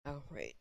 Oh, right.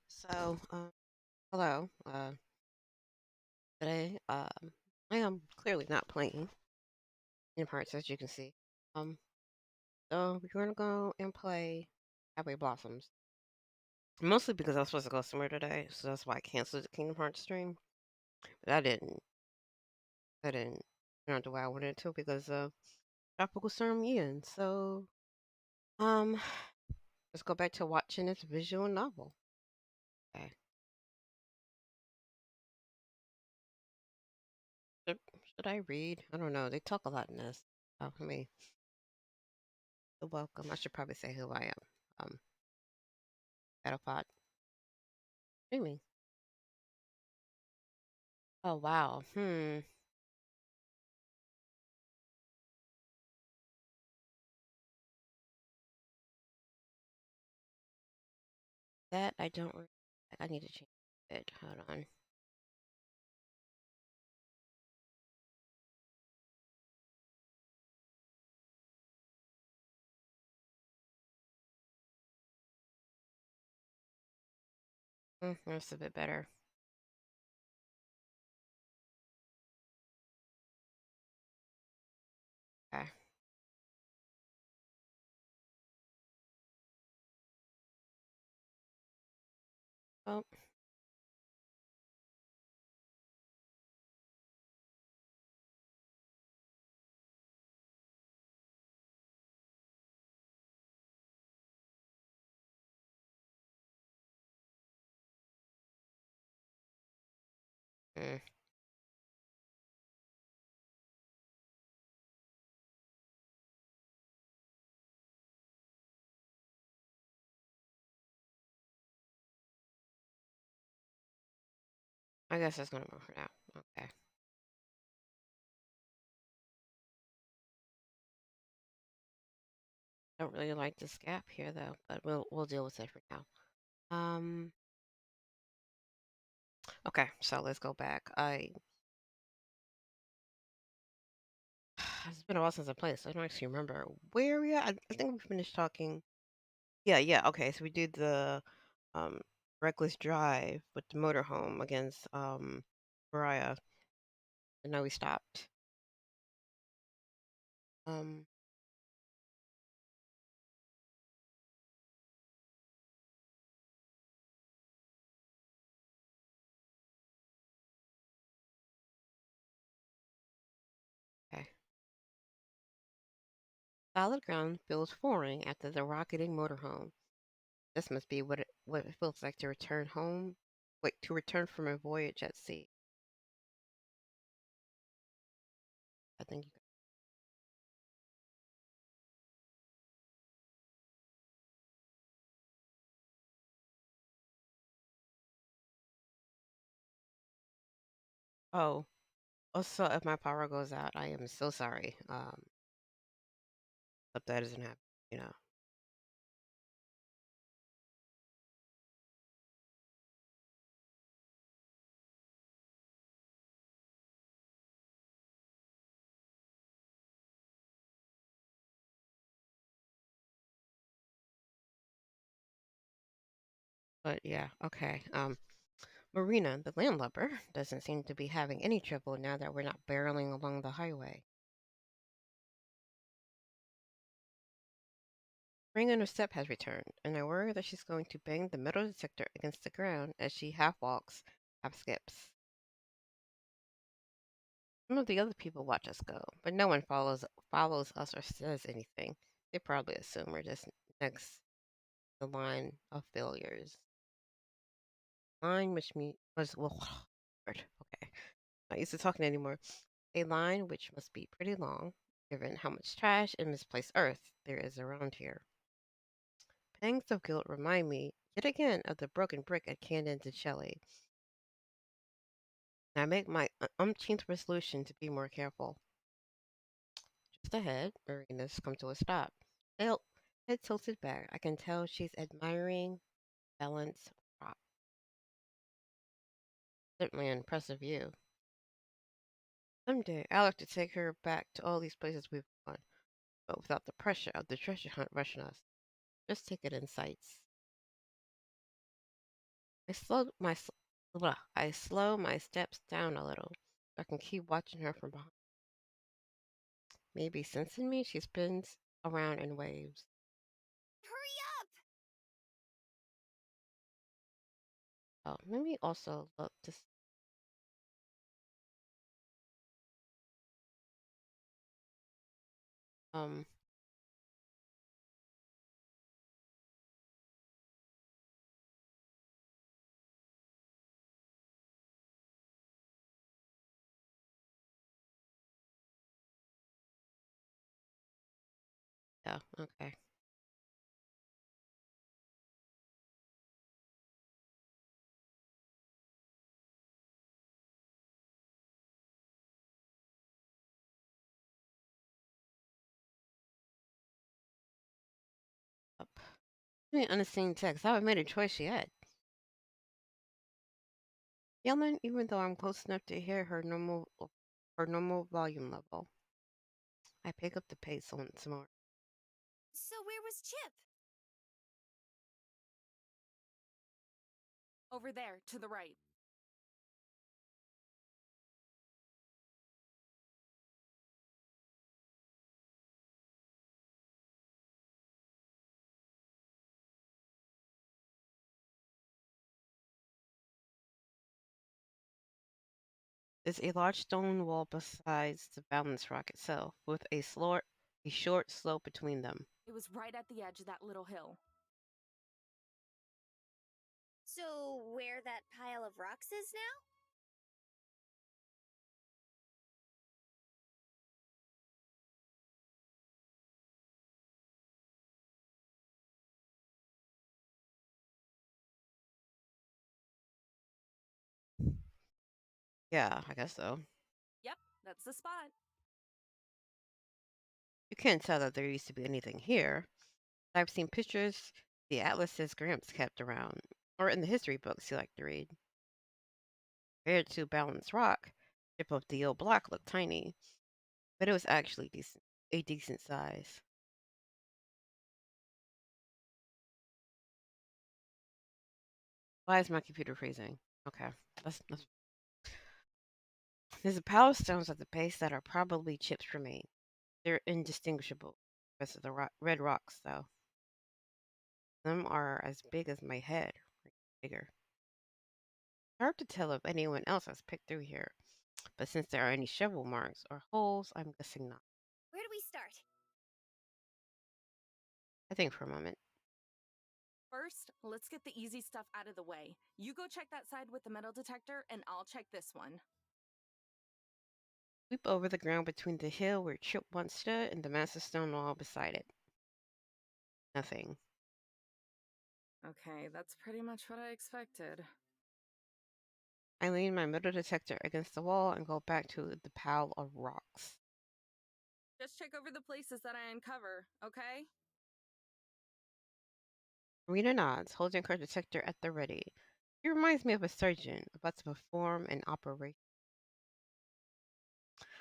So, hello. Today, I am clearly not playing in parts, as you can see. Um, so we're gonna go and play Highway Blossoms. Mostly because I was supposed to go somewhere today, so that's why I canceled the Kingdom Hearts stream. But I didn't turn out the way I wanted it to because of Tropical Storm Ian. So, um, let's go back to watching this visual novel. Okay. Should, should I read? I don't know. They talk a lot in this. Oh, I mean, welcome. I should probably say who I am. Petapod. Streaming. Oh wow. That I don't. I need to change it. Hold on. That's a bit better. Okay. Well, Mm, I guess that's gonna work for now. Okay. Don't really like this gap here though, but we'll deal with it for now. Um. Okay, so let's go back. It's been a while since I played, so I don't actually remember where we are. I think we finished talking. Yeah, yeah. Okay, so we did the um reckless drive with the motorhome against Mariah, and now we stopped. Um. Okay. Solid ground feels foreign after the rocketing motorhome. This must be what it feels like to return home. Wait, to return from a voyage at sea. I think you. Oh, also, if my power goes out, I am so sorry. But that doesn't happen. You know. But yeah, okay. Marina, the landlubber, doesn't seem to be having any trouble now that we're not barreling along the highway. Spring in her step has returned, and I worry that she's going to bang the metal detector against the ground as she half walks, half skips. Some of the other people watch us go, but no one follows us or says anything. They probably assume we're just next the line of failures. Line which was well, word. Okay, not used to talking anymore. A line which must be pretty long, given how much trash and misplaced earth there is around here. Pangs of guilt remind me yet again of the broken brick at Camden to Shelley, and I make my umpteenth resolution to be more careful. Just ahead, Marina's come to a stop. Head, head tilted back. I can tell she's admiring balance rock. Certainly an impressive view. Someday I'd like to take her back to all these places we've gone, but without the pressure of the treasure hunt rushing us. Just take it in sights. I slow my s- I slow my steps down a little so I can keep watching her from behind. Maybe sensing me, she spins around in waves. Hurry up! Oh, maybe also look to um yeah, okay. Up. Maybe unseen text. I haven't made a choice yet. Yelling even though I'm close enough to hear her normal volume level. I pick up the pace once more. So where was Chip? Over there, to the right. There's a large stone wall besides the balance rock itself, with a short slope between them. It was right at the edge of that little hill. So where that pile of rocks is now? Yeah, I guess so. Yep, that's the spot. You can't tell that there used to be anything here. I've seen pictures the atlases Gramps kept around, or in the history books you like to read. Compared to Balance Rock, tip of the old block looked tiny, but it was actually a decent size. Why is my computer freezing? Okay, let's. There's a pile of stones at the base that are probably chips for me. They're indistinguishable. The rest of the red rocks, though, some are as big as my head, or bigger. Hard to tell if anyone else has picked through here, but since there are any shovel marks or holes, I'm guessing not. Where do we start? I think for a moment. First, let's get the easy stuff out of the way. You go check that side with the metal detector, and I'll check this one. Sweep over the ground between the hill where Chip once stood and the massive stone wall beside it. Nothing. Okay, that's pretty much what I expected. I lean my metal detector against the wall and go back to the pile of rocks. Just check over the places that I uncover, okay? Rena nods, holding her detector at the ready. She reminds me of a surgeon about to perform an operation.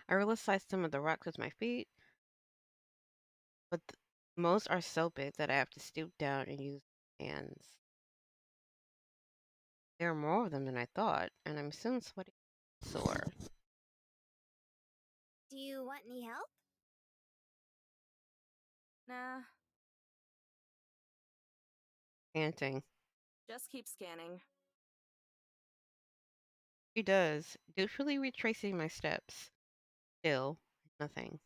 I release some of the rocks with my feet, but most are so big that I have to stoop down and use my hands. There are more of them than I thought, and I'm soon sweating sore. Do you want any help? Nah, Panting. just keep scanning. She does, dutifully retracing my steps. Still, nothing.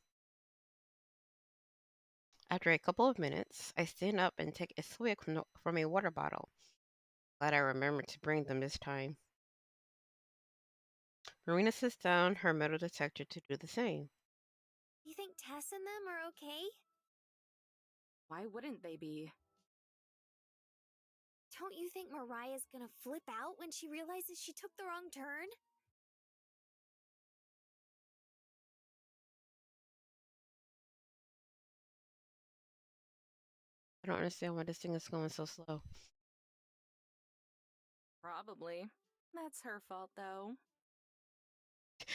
After a couple of minutes, I stand up and take a swig from a water bottle. Glad I remembered to bring them this time. Marina sits down her metal detector to do the same. You think Tess and them are okay? Why wouldn't they be? Don't you think Mariah's gonna flip out when she realizes she took the wrong turn? I don't understand why this thing is going so slow. Probably. That's her fault, though.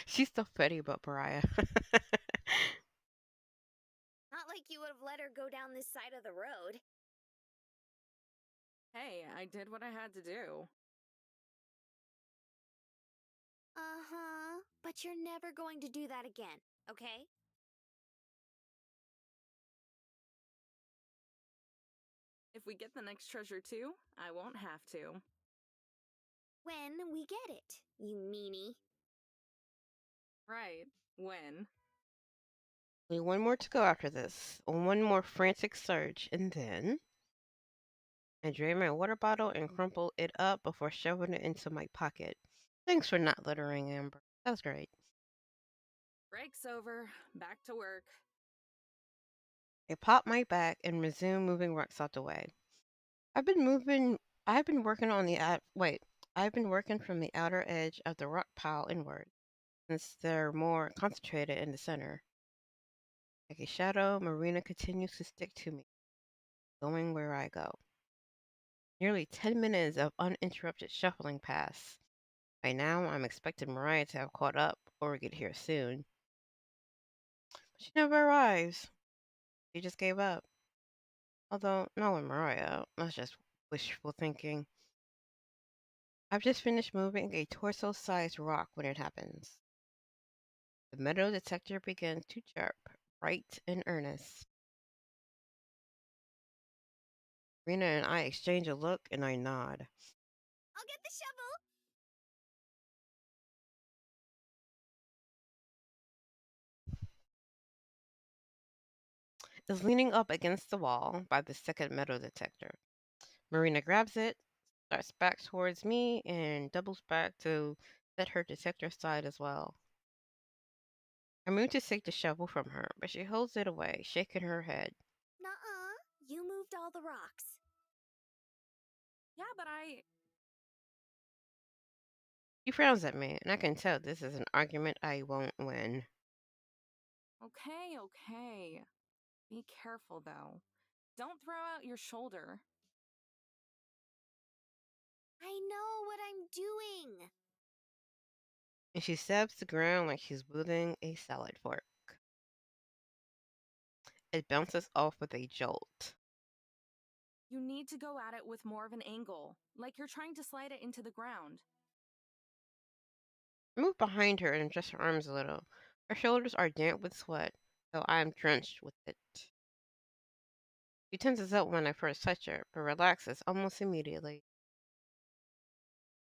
She's so petty about Mariah. Not like you would have let her go down this side of the road. Hey, I did what I had to do. Uh-huh. But you're never going to do that again, okay? If we get the next treasure too, I won't have to. When we get it, you meanie. Right. When? Only one more to go after this. One more frantic search, and then I drain my water bottle and crumple it up before shoving it into my pocket. Thanks for not littering, Amber. That was great. Break's over. Back to work. I pop my back and resume moving rocks out the way. I've been moving. I've been working on the out. Wait. I've been working from the outer edge of the rock pile inward, since they're more concentrated in the center. Like a shadow, Marina continues to stick to me, going where I go. Nearly 10 minutes of uninterrupted shuffling pass. By now, I'm expecting Mariah to have caught up or get here soon. But she never arrives. She just gave up. Although, not with Mariah. That's just wishful thinking. I've just finished moving a torso-sized rock when it happens. The metal detector begins to chirp, bright and earnest. Rena and I exchange a look, and I nod. I'll get the shovel! Is leaning up against the wall by the second metal detector. Marina grabs it, starts back towards me, and doubles back to set her detector aside as well. I move to take the shovel from her, but she holds it away, shaking her head. Nuh-uh. You moved all the rocks. Yeah, but I. He frowns at me, and I can tell this is an argument I won't win. Okay, okay. Be careful, though. Don't throw out your shoulder. I know what I'm doing. And she stabs the ground like she's wielding a salad fork. It bounces off with a jolt. You need to go at it with more of an angle, like you're trying to slide it into the ground. I move behind her and adjust her arms a little. Her shoulders are damp with sweat, though I am drenched with it. She tenses up when I first touch her, but relaxes almost immediately.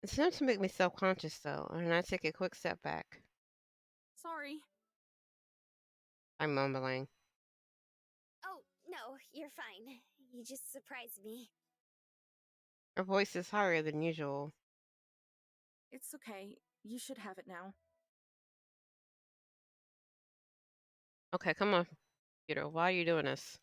It's enough to make me self-conscious, though, and I take a quick step back. Sorry. I'm mumbling. Oh, no, you're fine. You just surprised me. Her voice is higher than usual. It's okay. You should have it now. Okay, come on, Peter. Why are you doing this?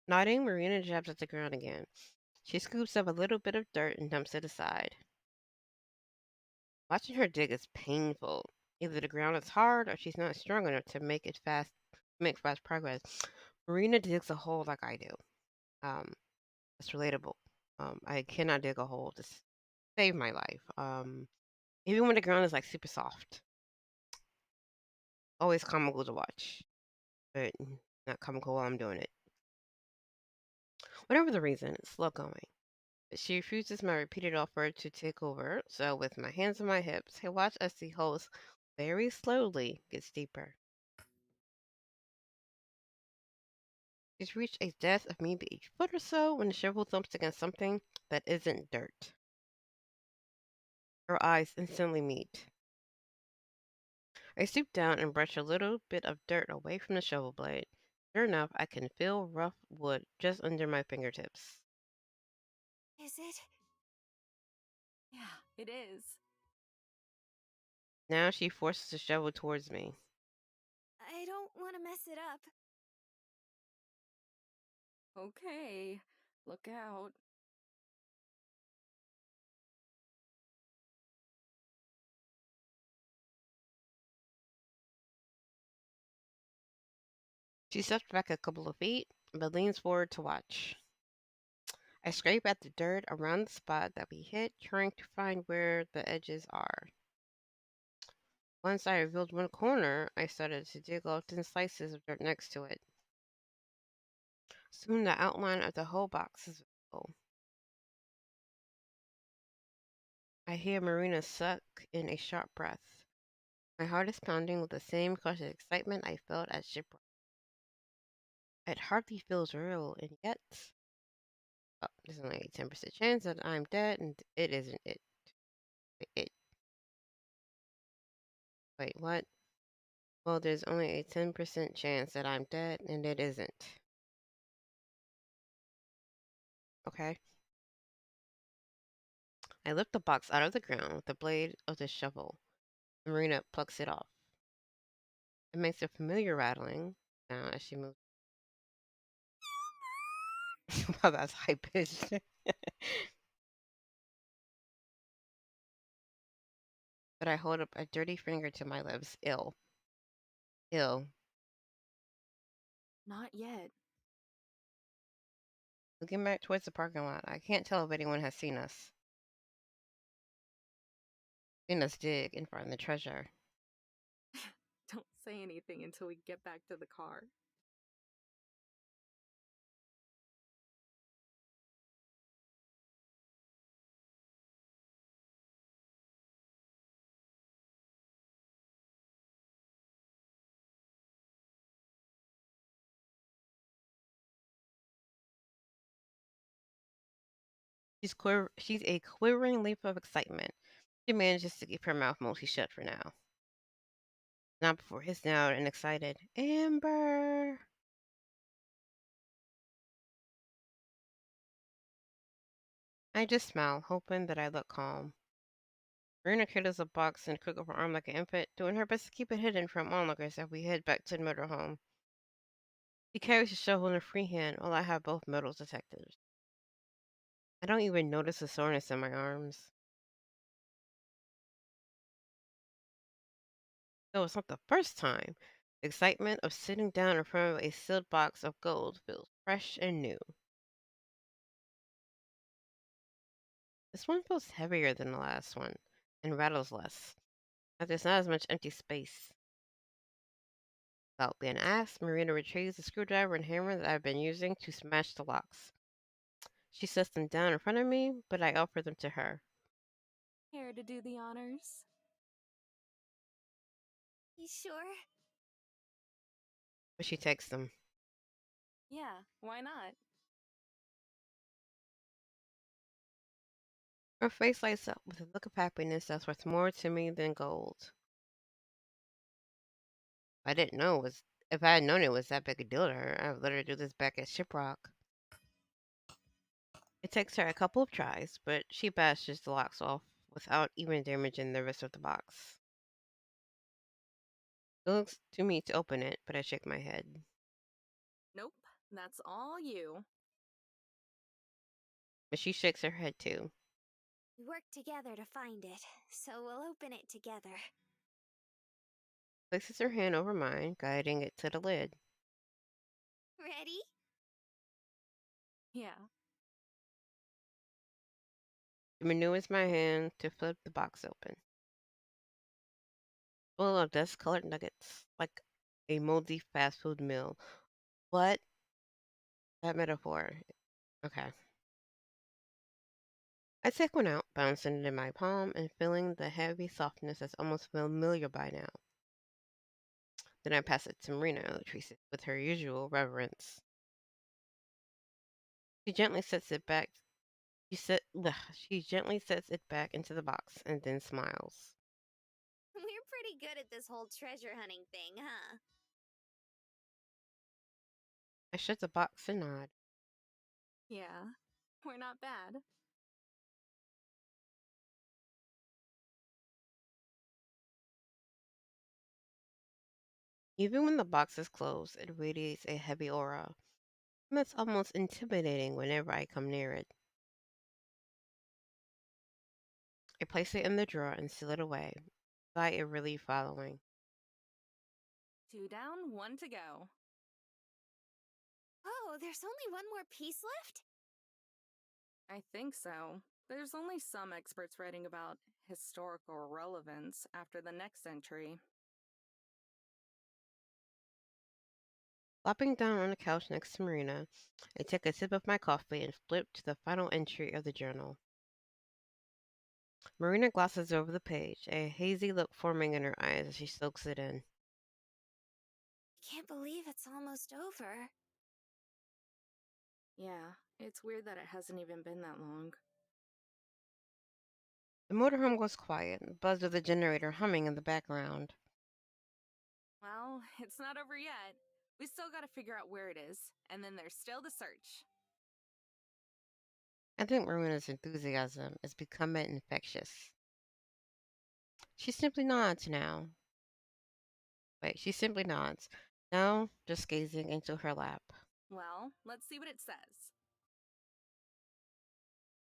Nodding, Marina jabs at the ground again. She scoops up a little bit of dirt and dumps it aside. Watching her dig is painful. Either the ground is hard or she's not strong enough to make fast progress. Marina digs a hole like I do. It's relatable. I cannot dig a hole to save my life. Even when the ground is like super soft. Always comical to watch, but not comical while I'm doing it. Whatever the reason, it's slow going. But she refuses my repeated offer to take over, so with my hands on my hips, I watch as the holes very slowly gets deeper. She's reached a depth of maybe a foot or so when the shovel thumps against something that isn't dirt. Her eyes instantly meet. I stoop down and brush a little bit of dirt away from the shovel blade. Sure enough, I can feel rough wood just under my fingertips. Is it? Yeah, it is. Now she forces the shovel towards me. I don't want to mess it up. Okay. Look out. She steps back a couple of feet, but leans forward to watch. I scrape at the dirt around the spot that we hit, trying to find where the edges are. Once I revealed one corner, I started to dig off thin slices of dirt next to it. Soon the outline of the whole box is visible. I hear Marina suck in a sharp breath. My heart is pounding with the same cautious excitement I felt at shipwreck. It hardly feels real, and yet, oh, there's only a 10% chance that I'm dead, and it isn't it. Wait, what? Well, there's only a 10% chance that I'm dead, and it isn't. Okay. I lift the box out of the ground with the blade of the shovel. Marina plucks it off. It makes a familiar rattling sound as she moves. Wow, that's high pitched. But I hold up a dirty finger to my lips. Ill. Ill. Not yet. Looking back towards the parking lot, I can't tell if anyone has seen us dig and find the treasure. Don't say anything until we get back to the car. She's a quivering leap of excitement. She manages to keep her mouth mostly shut for now. Not before his now and excited, Amber! I just smile, hoping that I look calm. Marina carries a box and crook of her arm like an infant, doing her best to keep it hidden from onlookers as we head back to the motorhome. She carries a shovel in her free hand while I have both metal detectors. I don't even notice the soreness in my arms. Though it's not the first time. The excitement of sitting down in front of a sealed box of gold feels fresh and new. This one feels heavier than the last one and rattles less, like there's not as much empty space. Without being asked, Marina retrieves the screwdriver and hammer that I've been using to smash the locks. She sets them down in front of me, but I offer them to her. Here to do the honors? You sure? But she takes them. Yeah, why not? Her face lights up with a look of happiness that's worth more to me than gold. I didn't know it was. If I had known it was that big a deal to her, I would let her do this back at Shiprock. It takes her a couple of tries, but she bashes the locks off without even damaging the rest of the box. She looks to me to open it, but I shake my head. Nope, that's all you. But she shakes her head too. We worked together to find it, so we'll open it together. Places her hand over mine, guiding it to the lid. Ready? Yeah. She maneuvers my hand to flip the box open. Full of dust-colored nuggets, like a moldy fast food meal. What? That metaphor. Okay. I take one out, bouncing it in my palm and feeling the heavy softness that's almost familiar by now. Then I pass it to Marina, who treats it with her usual reverence. She gently sets it back. She gently sets it back into the box and then smiles. We're pretty good at this whole treasure hunting thing, huh? I shut the box and nod. Yeah, we're not bad. Even when the box is closed, it radiates a heavy aura. And that's almost intimidating whenever I come near it. I place it in the drawer and seal it away, sigh a relief following. 2 down, 1 to go. Oh, there's only one more piece left? I think so. There's only some experts writing about historical relevance after the next entry. Flopping down on the couch next to Marina, I take a sip of my coffee and flip to the final entry of the journal. Marina glosses over the page, a hazy look forming in her eyes as she soaks it in. I can't believe it's almost over. Yeah, it's weird that it hasn't even been that long. The motorhome goes quiet, the buzz of the generator humming in the background. Well, it's not over yet. We still gotta figure out where it is, and then there's still the search. I think Marina's enthusiasm is becoming infectious. She simply nods now. She simply nods, now just gazing into her lap. Well, let's see what it says.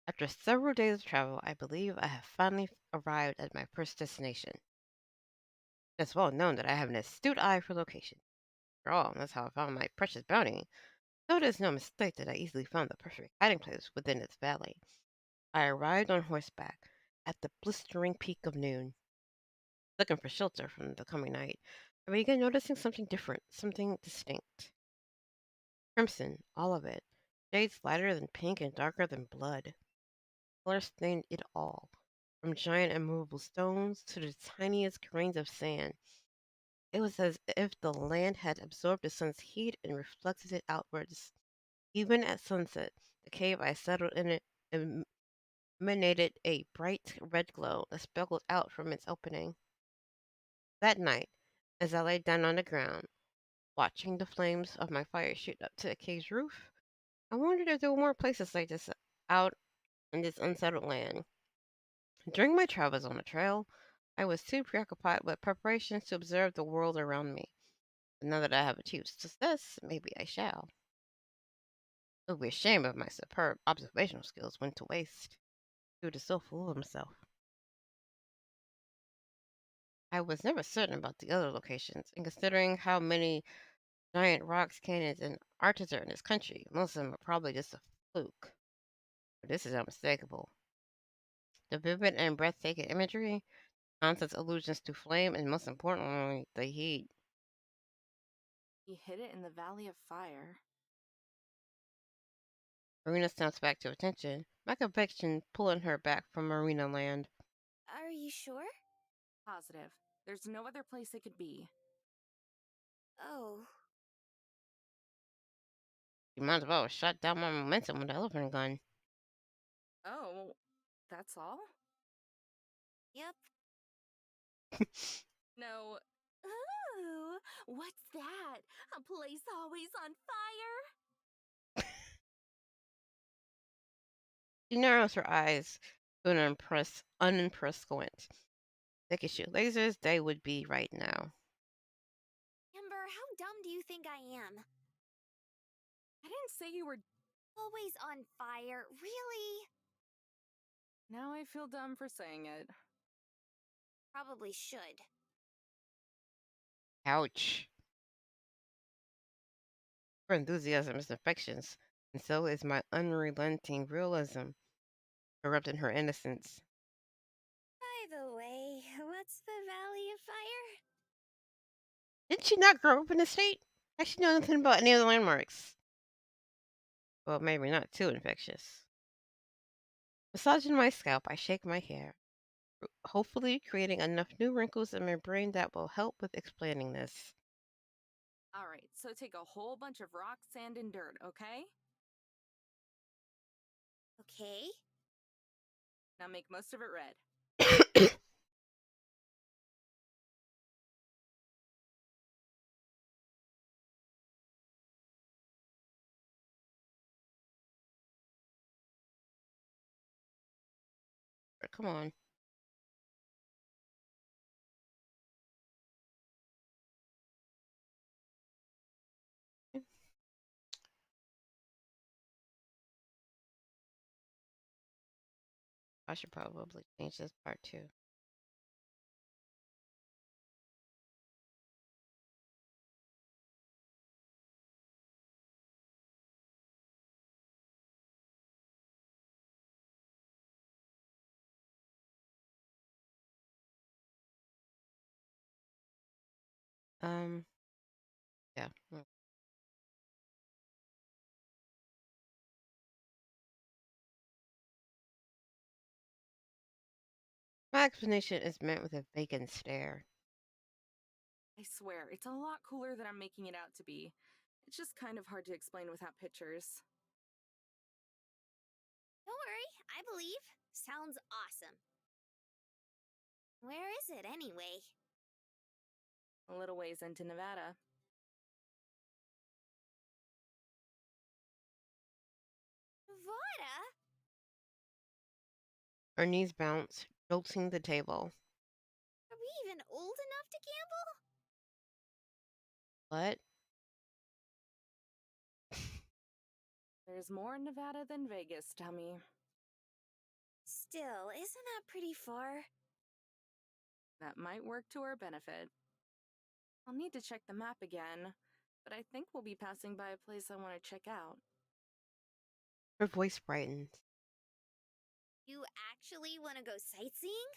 After several days of travel, I believe I have finally arrived at my first destination. It's well known that I have an astute eye for location. After all, that's how I found my precious bounty. So it is no mistake that I easily found the perfect hiding place within its valley. I arrived on horseback at the blistering peak of noon, looking for shelter from the coming night. I began noticing something different, something distinct. Crimson, all of it. Shades lighter than pink and darker than blood. Color stained it all, from giant immovable stones to the tiniest grains of sand. It was as if the land had absorbed the sun's heat and reflected it outwards. Even at sunset, the cave I settled in it emanated a bright red glow that speckled out from its opening. That night, as I lay down on the ground, watching the flames of my fire shoot up to the cave's roof, I wondered if there were more places like this out in this unsettled land. During my travels on the trail, I was too preoccupied with preparations to observe the world around me. But now that I have achieved success, maybe I shall. It would be a shame if my superb observational skills went to waste. He was so full of himself. I was never certain about the other locations, and considering how many giant rocks, canyons, and arches are in this country, most of them are probably just a fluke. But this is unmistakable. The vivid and breathtaking imagery, constant allusions to flame, and most importantly, the heat. He hid it in the Valley of Fire. Marina snaps back to attention, my conviction pulling her back from Marina land. Are you sure? Positive. There's no other place it could be. Oh, You might as well have shot down my momentum with the elephant gun. Oh, that's all? yep. No. Ooh, what's that? A place always on fire? She narrows her eyes to an unimpressed squint. They could shoot lasers, they would be right now. Amber, how dumb do you think I am? I didn't say you were. Always on fire, really? Now I feel dumb for saying it. Probably should. Ouch. Her enthusiasm is infectious, and so is my unrelenting realism, corrupting her innocence. By the way, what's the Valley of Fire? Did she not grow up in the state? Does she know nothing about any of the landmarks? Well, maybe not too infectious. Massaging my scalp, I shake my hair, hopefully creating enough new wrinkles in my brain that will help with explaining this. Alright, so take a whole bunch of rock, sand, and dirt, okay? Okay. Now make most of it red. Come on. I should probably change this part too. Um, yeah. My explanation is met with a vacant stare. I swear, it's a lot cooler than I'm making it out to be. It's just kind of hard to explain without pictures. Don't worry, I believe. Sounds awesome. Where is it anyway? A little ways into Nevada. Nevada? Her knees bounce, jolting the table. Are we even old enough to gamble? What? There's more in Nevada than Vegas, dummy. Still, isn't that pretty far? That might work to our benefit. I'll need to check the map again, but I think we'll be passing by a place I want to check out. Her voice brightens. You actually want to go sightseeing?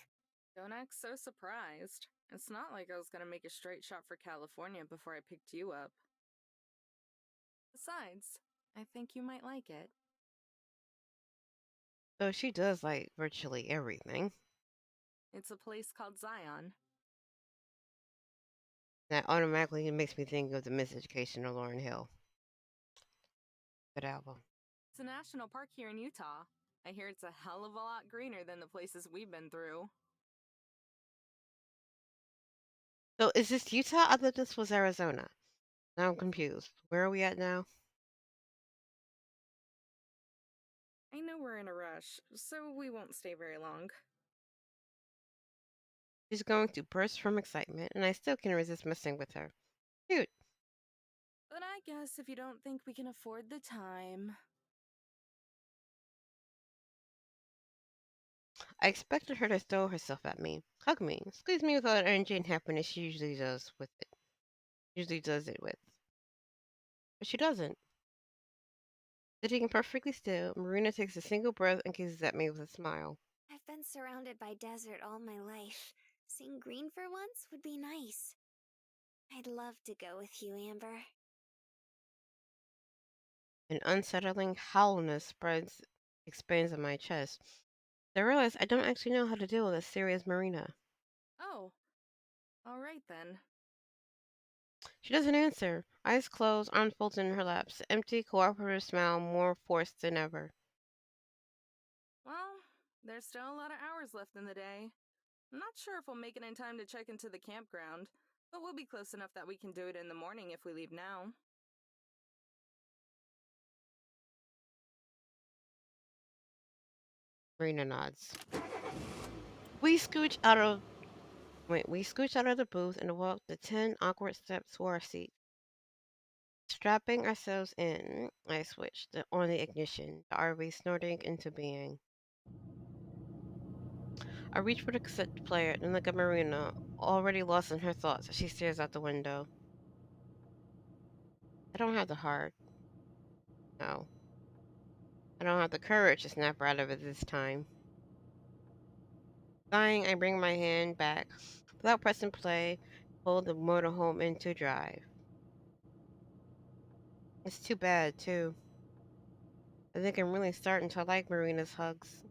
Don't act so surprised. It's not like I was gonna make a straight shot for California before I picked you up. Besides, I think you might like it. So she does like virtually everything. It's a place called Zion. That automatically makes me think of the Miseducation of Lauryn Hill. Good album. It's a national park here in Utah. I hear it's a hell of a lot greener than the places we've been through. So is this Utah? I thought this was Arizona. Now I'm confused. Where are we at now? I know we're in a rush, so we won't stay very long. She's going to burst from excitement, and I still can't resist messing with her. Dude, I guess if you don't think we can afford the time. I expected her to throw herself at me, hug me, squeeze me with all the energy and happiness she usually does it with. But she doesn't. Sitting perfectly still, Marina takes a single breath and gazes at me with a smile. I've been surrounded by desert all my life. Seeing green for once would be nice. I'd love to go with you, Amber. An unsettling hollowness expands in my chest. I realize I don't actually know how to deal with a serious Marina. Oh, all right then. She doesn't answer. Eyes closed, arms folded in her laps, empty, cooperative smile more forced than ever. Well, there's still a lot of hours left in the day. I'm not sure if we'll make it in time to check into the campground, but we'll be close enough that we can do it in the morning if we leave now. Marina nods. We scooch out of we scooch out of the booth and walk the 10 awkward steps to our seats. Strapping ourselves in, I switched on the ignition, the RV snorting into being. I reach for the cassette player and look at Marina, already lost in her thoughts as she stares out the window. I don't have the heart. No. I don't have the courage to snap her out of it this time. Sighing, I bring my hand back. Without pressing play, pull the motorhome into drive. It's too bad, too. I think I'm really starting to like Marina's hugs.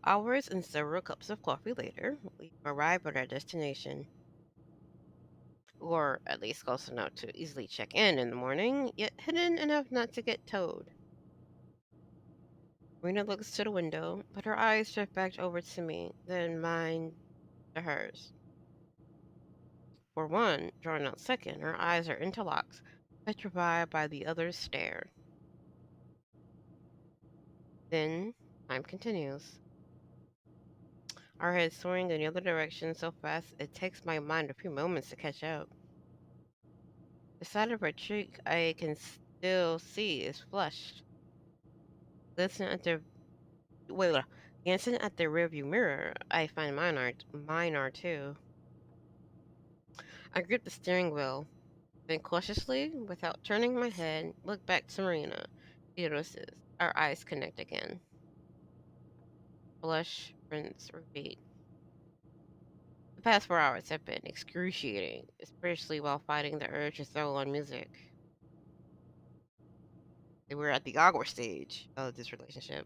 Hours and several cups of coffee later, we arrive at our destination. Or at least close enough to easily check in the morning, yet hidden enough not to get towed. Marina looks to the window, but her eyes drift back over to me, then mine to hers. For one, drawn out second, her eyes are interlocked, petrified by the other's stare. Then, time continues. Our heads soaring in the other direction so fast it takes my mind a few moments to catch up. The side of her cheek I can still see is flushed. Listen at the wait, glancing at the rearview mirror, I find mine are too. I grip the steering wheel, then cautiously, without turning my head, look back to Marina. She notices. Our eyes connect again. Blush, rinse, repeat. The past 4 hours have been excruciating, especially while fighting the urge to throw on music. We're at the awkward stage of this relationship.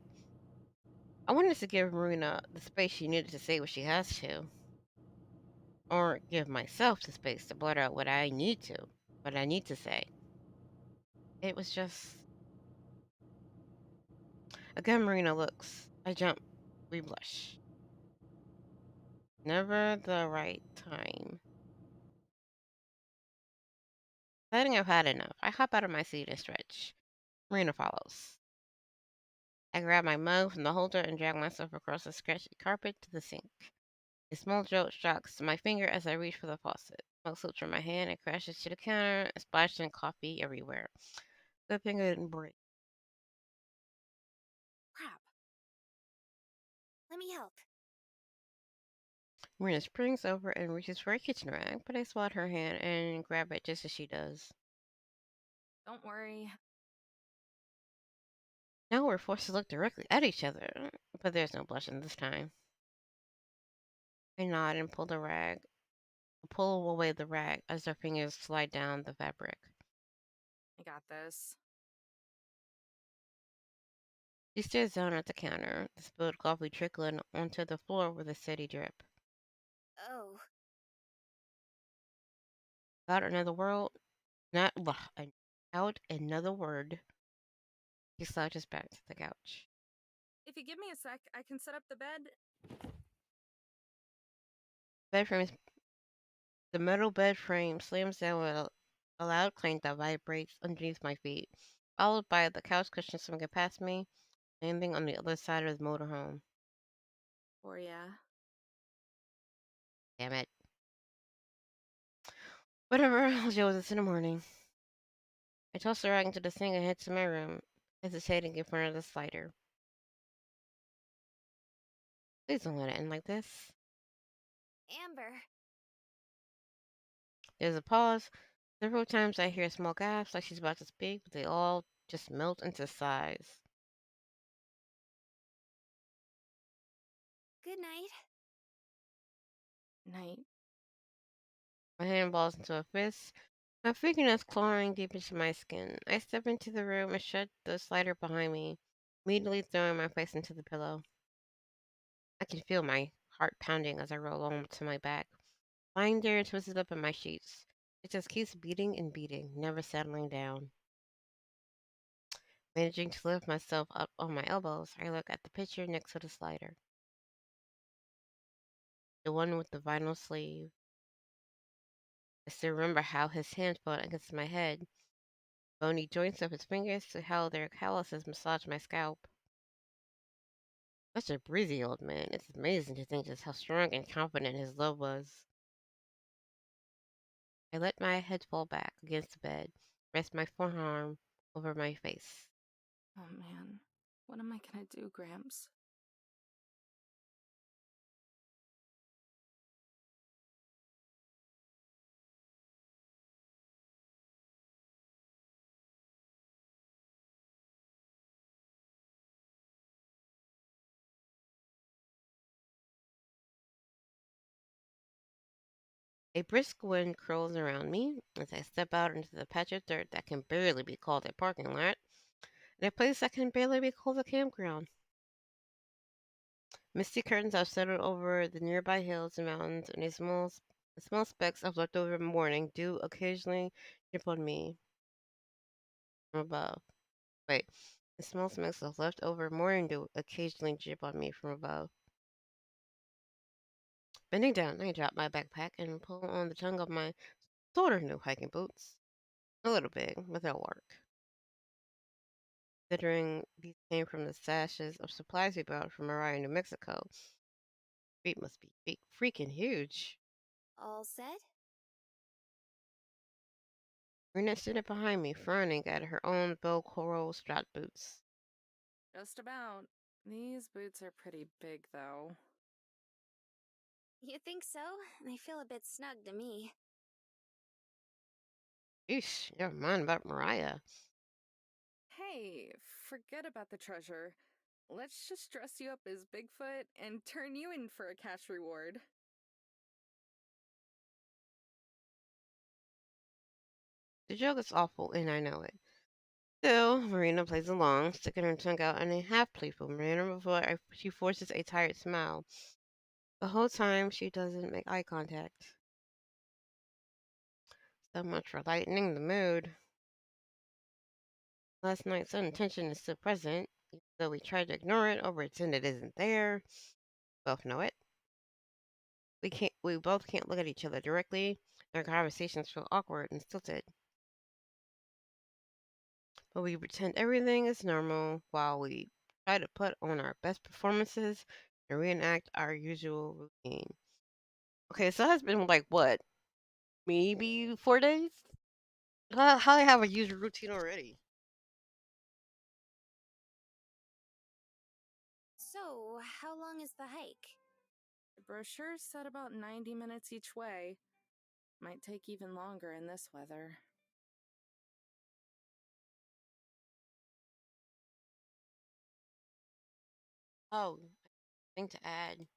I wanted to give Marina the space she needed to say what she has to, or give myself the space to blurt out what I need to say. It was just again. Marina looks. I jump. We blush. Never the right time. Deciding I've had enough, I hop out of my seat and stretch. Marina follows. I grab my mug from the holder and drag myself across the scratchy carpet to the sink. A small jolt shocks my finger as I reach for the faucet. Smoke slips from my hand and crashes to the counter, splashing coffee everywhere. Flipping it and break. Crap. Let me help. Marina springs over and reaches for a kitchen rag, but I swat her hand and grab it just as she does. Don't worry. Now we're forced to look directly at each other, but there's no blushing this time. I nod and pull away the rag as her fingers slide down the fabric. I got this. She stares down at the counter, the spilled coffee trickling onto the floor with a steady drip. Oh, Without another word, not without another word, she slouches back to the couch. If you give me a sec, I can set up the bed. Bed frame, the metal bed frame slams down with a loud clank that vibrates underneath my feet, followed by the couch cushion swinging past me, landing on the other side of the motorhome. Or yeah. Damn it. Whatever, I'll deal with this in the morning. I tossed the rag into the sink and head to my room, hesitating in front of the slider. Please don't let it end like this. Amber. There's a pause. Several times I hear small gasps like she's about to speak, but they all just melt into sighs. Good night. Night. My hand balls into a fist. My fingernails clawing deep into my skin. I step into the room and shut the slider behind me, immediately throwing my face into the pillow. I can feel my heart pounding as I roll onto my back, lying there twisted up in my sheets. It just keeps beating and beating, never settling down. Managing to lift myself up on my elbows, I look at the picture next to the slider, the one with the vinyl sleeve. I still remember how his hand felt against my head, bony joints of his fingers to how their calluses massaged my scalp. Such a breezy old man. It's amazing to think just how strong and confident his love was. I let my head fall back against the bed, rest my forearm over my face. Oh man. What am I gonna do, Gramps? A brisk wind curls around me as I step out into the patch of dirt that can barely be called a parking lot, and a place that can barely be called a campground. Misty curtains have settled over the nearby hills and mountains, and small specks of leftover morning dew occasionally drip on me from above. Wait, the small specks of leftover morning dew occasionally drip on me from above. Bending down, I drop my backpack and pull on the tongue of my sort of new hiking boots. A little big, but they'll work. Considering these came from the stashes of supplies we bought from Mariah, New Mexico, feet must be big, freaking huge. All set? Renette stood behind me, frowning at her own Velcro strap boots. Just about. These boots are pretty big, though. You think so? They feel a bit snug to me. Eesh, never mind about Mariah. Hey, forget about the treasure. Let's just dress you up as Bigfoot and turn you in for a cash reward. The joke is awful, and I know it. Still, Marina plays along, sticking her tongue out in a half playful manner before she forces a tired smile. The whole time, she doesn't make eye contact. So much for lightening the mood. Last night's sudden tension is still present, even though we try to ignore it or pretend it isn't there. Both know it. We both can't look at each other directly. Our conversations feel awkward and stilted. But we pretend everything is normal while we try to put on our best performances and reenact our usual routine. Okay, so that's been like what? Maybe 4 days? How I have a usual routine already? So, how long is the hike? The brochure said about 90 minutes each way. Might take even longer in this weather. Oh, thing to add.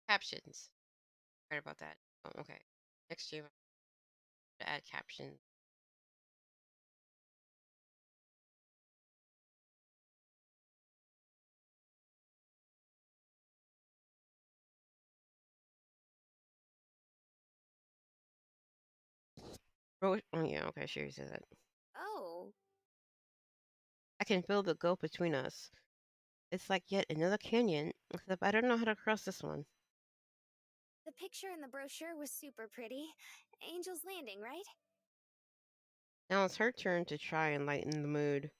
Captions. Right about that. Oh, okay. Next year, to add captions. Oh, yeah, okay, sure, you said that. Oh, I can feel the gulf between us. It's like yet another canyon, except I don't know how to cross this one. the picture in the brochure was super pretty. Angel's Landing, right? Now it's her turn to try and lighten the mood.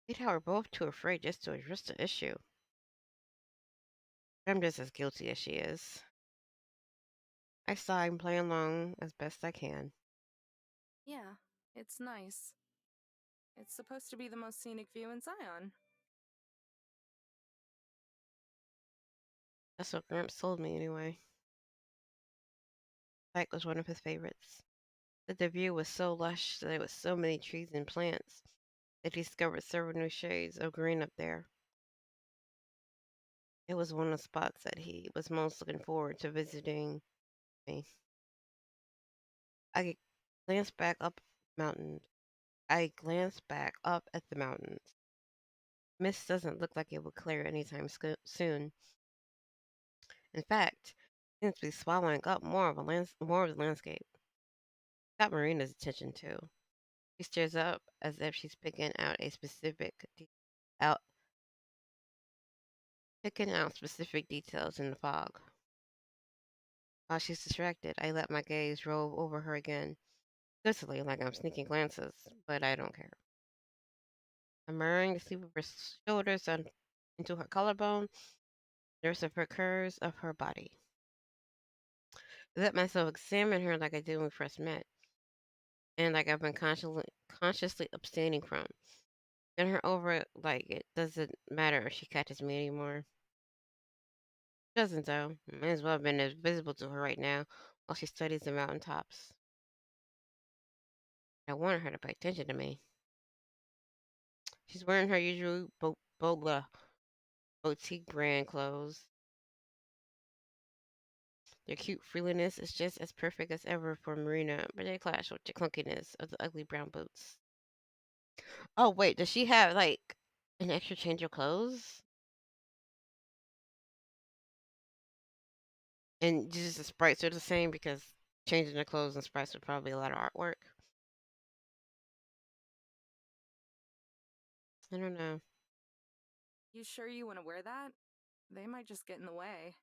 Hate how we're both too afraid just to address the issue. I'm just as guilty as she is. I sigh and play along as best I can. Yeah, it's nice. It's supposed to be the most scenic view in Zion. That's what Gramps told me anyway. Pike was one of his favorites. That the view was so lush, that there was so many trees and plants, that he discovered several new shades of green up there. It was one of the spots that he was most looking forward to visiting me. I glanced back up mountain. I glanced back up at the mountains. Mist doesn't look like it will clear anytime soon. In fact, it seems to be swallowing up more of the landscape. Got Marina's attention too. She stares up as if she's out picking out specific details in the fog. While she's distracted, I let my gaze rove over her again, guiltily like I'm sneaking glances, but I don't care. I'm mirroring the sweep of her shoulders into her collarbone, the rest of her curves of her body. I let myself examine her like I did when we first met, and like I've been consciously abstaining from. Then her over it like it doesn't matter if she catches me anymore. Doesn't though. Might as well have been invisible to her right now while she studies the mountain tops. I wanted her to pay attention to me. She's wearing her usual boutique brand clothes. Their cute friendliness is just as perfect as ever for Marina, but they clash with the clunkiness of the ugly brown boots. Oh wait, does she have like an extra change of clothes? And just the sprites are the same because changing the clothes and sprites would probably be a lot of artwork. I don't know. You sure you want to wear that? They might just get in the way.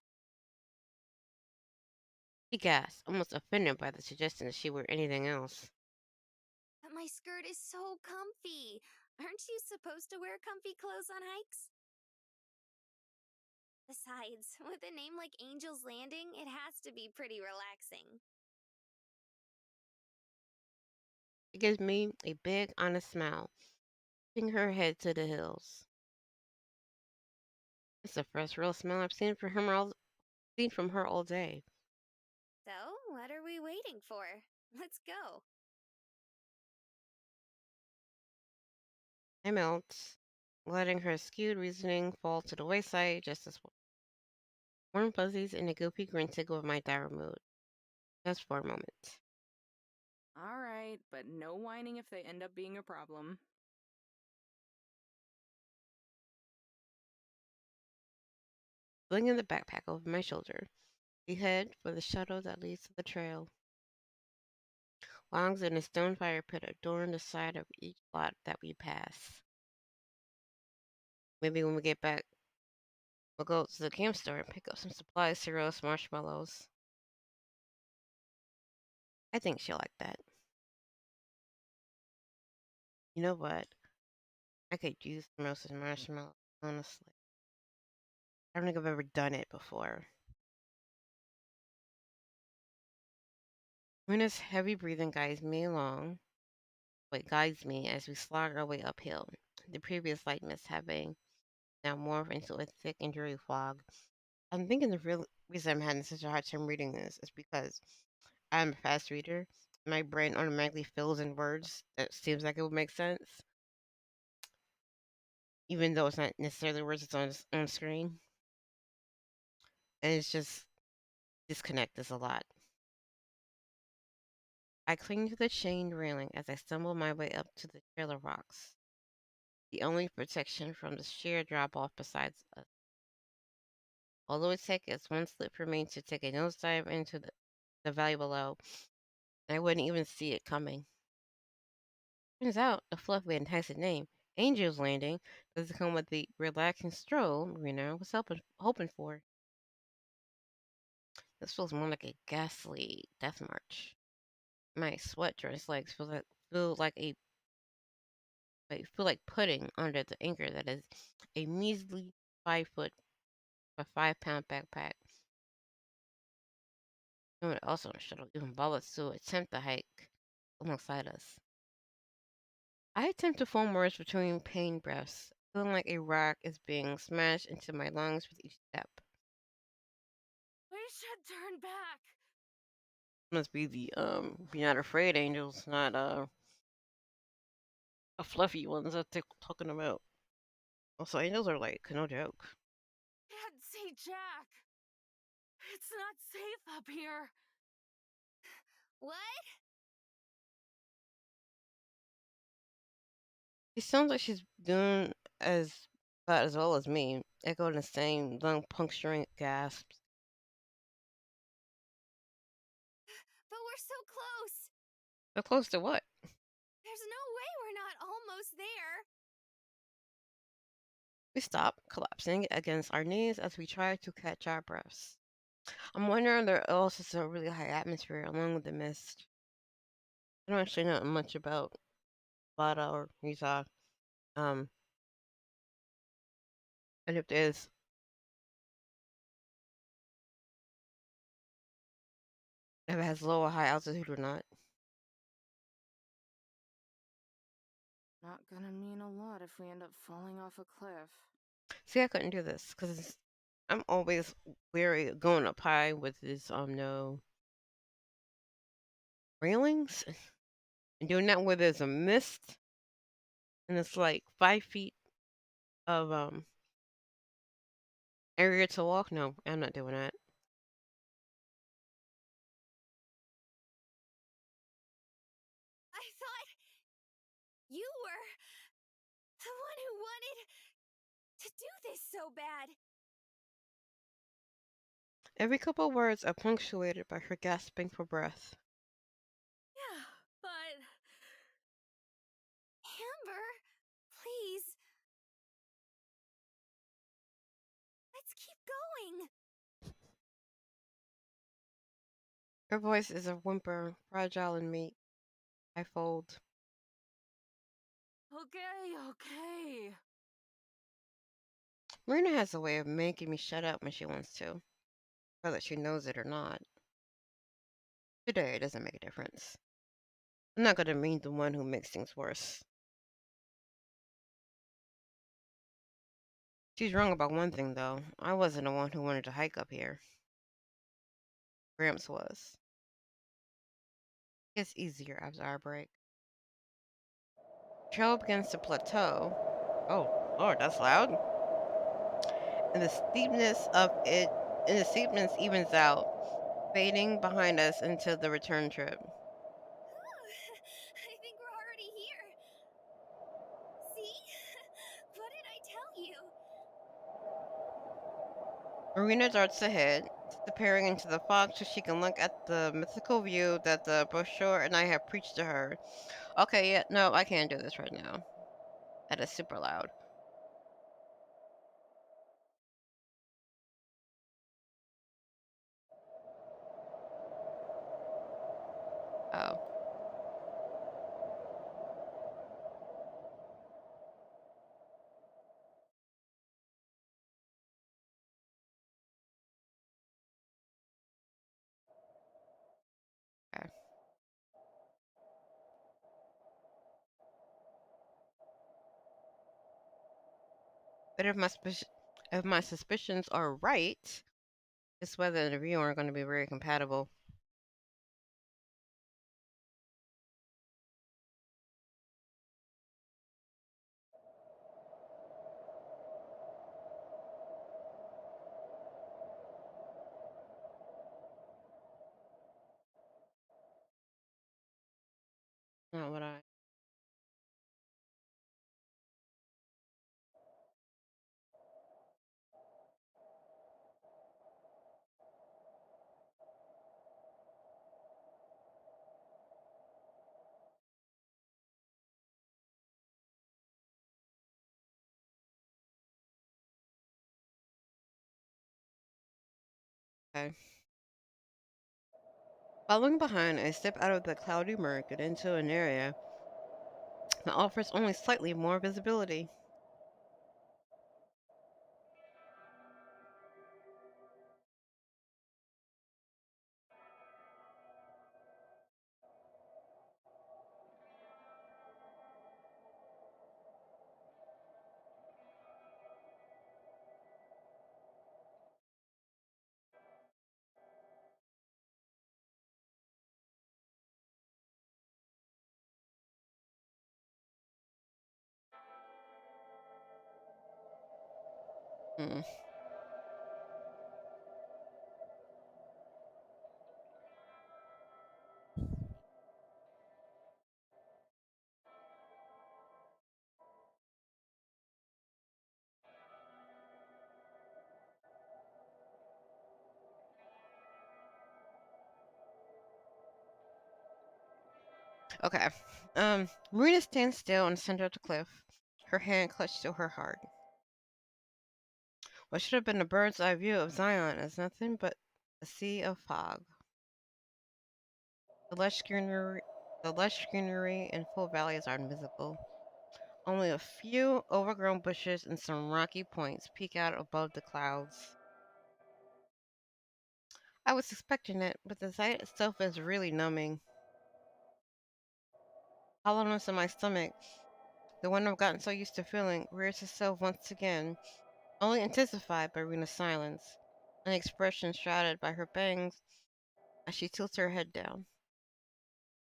She gasped, almost offended by the suggestion that she wear anything else. But my skirt is so comfy. Aren't you supposed to wear comfy clothes on hikes? Besides, with a name like Angel's Landing, it has to be pretty relaxing. She gives me a big, honest smile, tipping her head to the hills. It's the first real smile I've seen from her all day. So, what are we waiting for? Let's go. I melt, letting her skewed reasoning fall to the wayside just as warm fuzzies and a goopy grin tickle of my dour mood. Just for a moment. All right, but no whining if they end up being a problem. Flinging the backpack over my shoulder, we head for the shuttle that leads to the trail. Logs in a stone fire pit adorn the side of each lot that we pass. Maybe when we get back, we'll go to the camp store and pick up some supplies to roast marshmallows. I think she'll like that. You know what? I could use some roasted marshmallows, honestly. I don't think I've ever done it before. Rena's heavy breathing guides me as we slog our way uphill. The previous light mist having now morphed into a thick and dreary fog. I'm thinking the real reason I'm having such a hard time reading this is because I'm a fast reader. My brain automatically fills in words that seems like it would make sense, even though it's not necessarily words that's on screen. And it's just disconnect is a lot. I cling to the chain railing as I stumble my way up to the trailer rocks, the only protection from the sheer drop off besides us. Although it takes us one slip for me to take a nosedive into the valley below, I wouldn't even see it coming. Turns out the fluffy and enticing name, Angel's Landing, doesn't come with the relaxing stroll Marina was hoping for. This feels more like a ghastly death march. My sweat-drenched legs feel like pudding under the anchor that is a measly 5 foot a 5-pound backpack. No one else on the shuttle even bothered to attempt the hike alongside us. I attempt to form words between pain breaths, feeling like a rock is being smashed into my lungs with each step. We should turn back. Must be the Be Not Afraid angels, not a fluffy ones that they're talking about. Also, angels are like no joke. Can't see Jack. It's not safe up here. What? She sounds like she's doing as about as well as me, echoing the same lung puncturing gasps. But we're so close. So close to what? There's no way we're not almost there. We stop, collapsing against our knees as we try to catch our breaths. I'm wondering if there else is a really high atmosphere along with the mist. I don't actually know much about Bada or Utah. Um, and if there's if it has low or high altitude or not. Not gonna mean a lot if we end up falling off a cliff. See, I couldn't do this because I'm always weary of going up high with this no railings and doing that where there's a mist and it's like 5 feet of area to walk. No, I'm not doing that. I thought you were the one who wanted to do this so bad. Every couple words are punctuated by her gasping for breath. Yeah, but Amber, please. Let's keep going. Her voice is a whimper, fragile and meek. I fold. okay. Marina has a way of making me shut up when she wants to, whether she knows it or not. Today, it doesn't make a difference. I'm not gonna be the one who makes things worse. She's wrong about one thing, though. I wasn't the one who wanted to hike up here. Gramps was. It's easier after our break. Trail begins to plateau. Oh, Lord, that's loud. And the steepness evens out, fading behind us into the return trip. I think we're already here. See? What did I tell you? Marina darts ahead, disappearing into the fog so she can look at the mythical view that the brochure and I have preached to her. Okay, yeah, no, I can't do this right now. That is super loud. Oh. Okay. But if my suspicions are right, this weather and the view aren't going to be very compatible. Not what I. Okay. Following behind, I step out of the cloudy murk and into an area that offers only slightly more visibility. Mm. Okay. Marina stands still in the center of the cliff, her hand clutched to her heart. What should have been a bird's eye view of Zion is nothing but a sea of fog. The lush greenery and full valleys are invisible. Only a few overgrown bushes and some rocky points peek out above the clouds. I was expecting it, but the sight itself is really numbing. Hollowness in my stomach, the one I've gotten so used to feeling, rears itself once again, only intensified by Rena's silence, an expression shrouded by her bangs as she tilts her head down.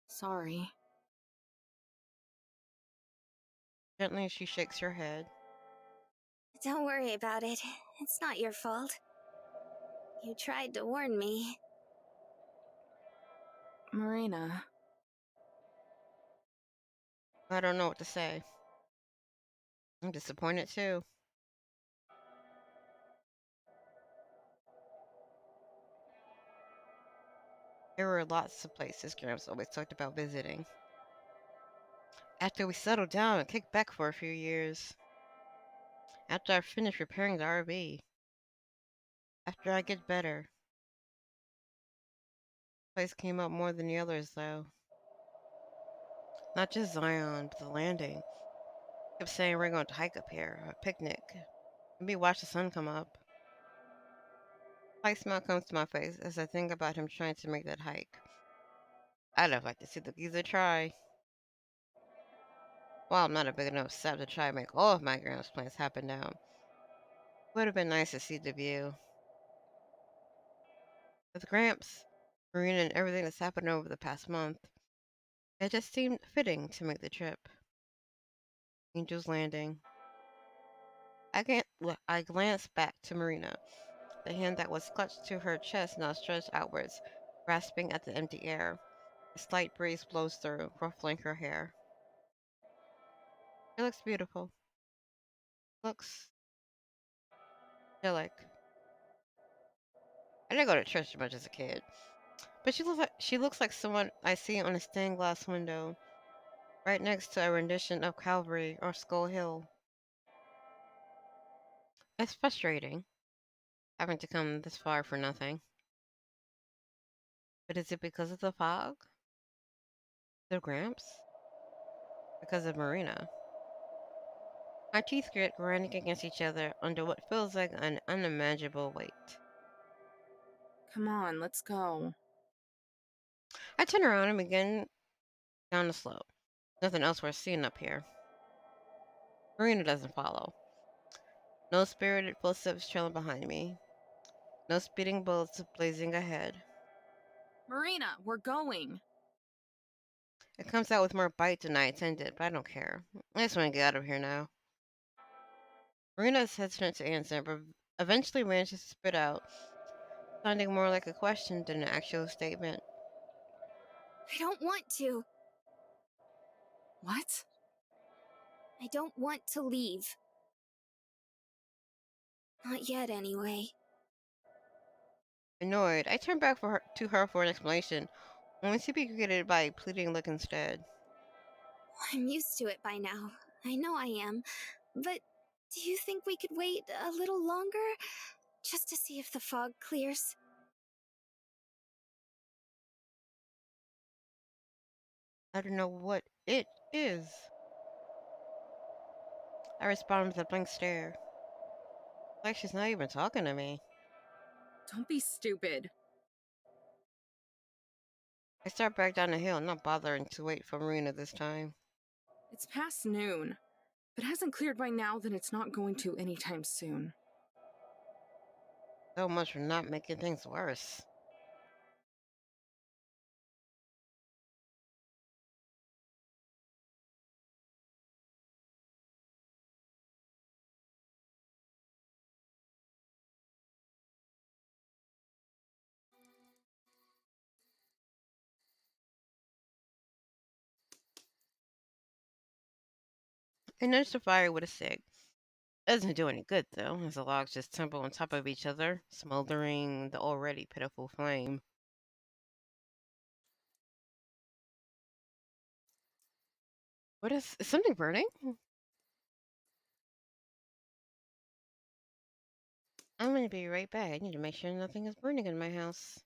Sorry. Gently, she shakes her head. Don't worry about it. It's not your fault. You tried to warn me. Marina. I don't know what to say. I'm disappointed too. There were lots of places Gramps always talked about visiting. After we settled down and kicked back for a few years. After I finish repairing the RV. After I get better. Place came up more than the others, though. Not just Zion, but the landing. Kept saying we're going to hike up here, a picnic. Maybe watch the sun come up. Slight smile comes to my face as I think about him trying to make that hike. I'd have liked to see the geezer try. While I'm not a big enough sap to try and make all of my Gramps plans happen now, would have been nice to see the view. With Gramps, Marina, and everything that's happened over the past month, it just seemed fitting to make the trip. Angel's Landing. I glanced back to Marina, the hand that was clutched to her chest now stretched outwards, grasping at the empty air. A slight breeze blows through, ruffling her hair. It looks beautiful. Looks idyllic. I didn't go to church much as a kid, but she looks like someone I see on a stained glass window, right next to a rendition of Calvary or Skull Hill. It's frustrating, having to come this far for nothing. But is it because of the fog? The Gramps? Because of Marina? My teeth grit grinding against each other under what feels like an unimaginable weight. Come on, let's go. I turn around and begin down the slope. Nothing else worth seeing up here. Marina doesn't follow. No spirited footsteps trailing behind me. No speeding bullets blazing ahead. Marina, we're going. It comes out with more bite than I intended, but I don't care. I just want to get out of here now. Marina is hesitant to answer, but eventually manages to spit out, sounding more like a question than an actual statement. I don't want to. What? I don't want to leave. Not yet, anyway. Annoyed, I turn back to her for an explanation, only to be greeted by a pleading look instead. I'm used to it by now. I know I am. But do you think we could wait a little longer? Just to see if the fog clears? I don't know what it is. I respond with a blank stare. Like she's not even talking to me. Don't be stupid. I start back down the hill, not bothering to wait for Marina this time. It's past noon. If it hasn't cleared by now, then it's not going to anytime soon. So much for not making things worse. I noticed a fire with a stick. Doesn't do any good though, as the logs just tumble on top of each other, smoldering the already pitiful flame. What is something burning? I'm gonna be right back. I need to make sure nothing is burning in my house.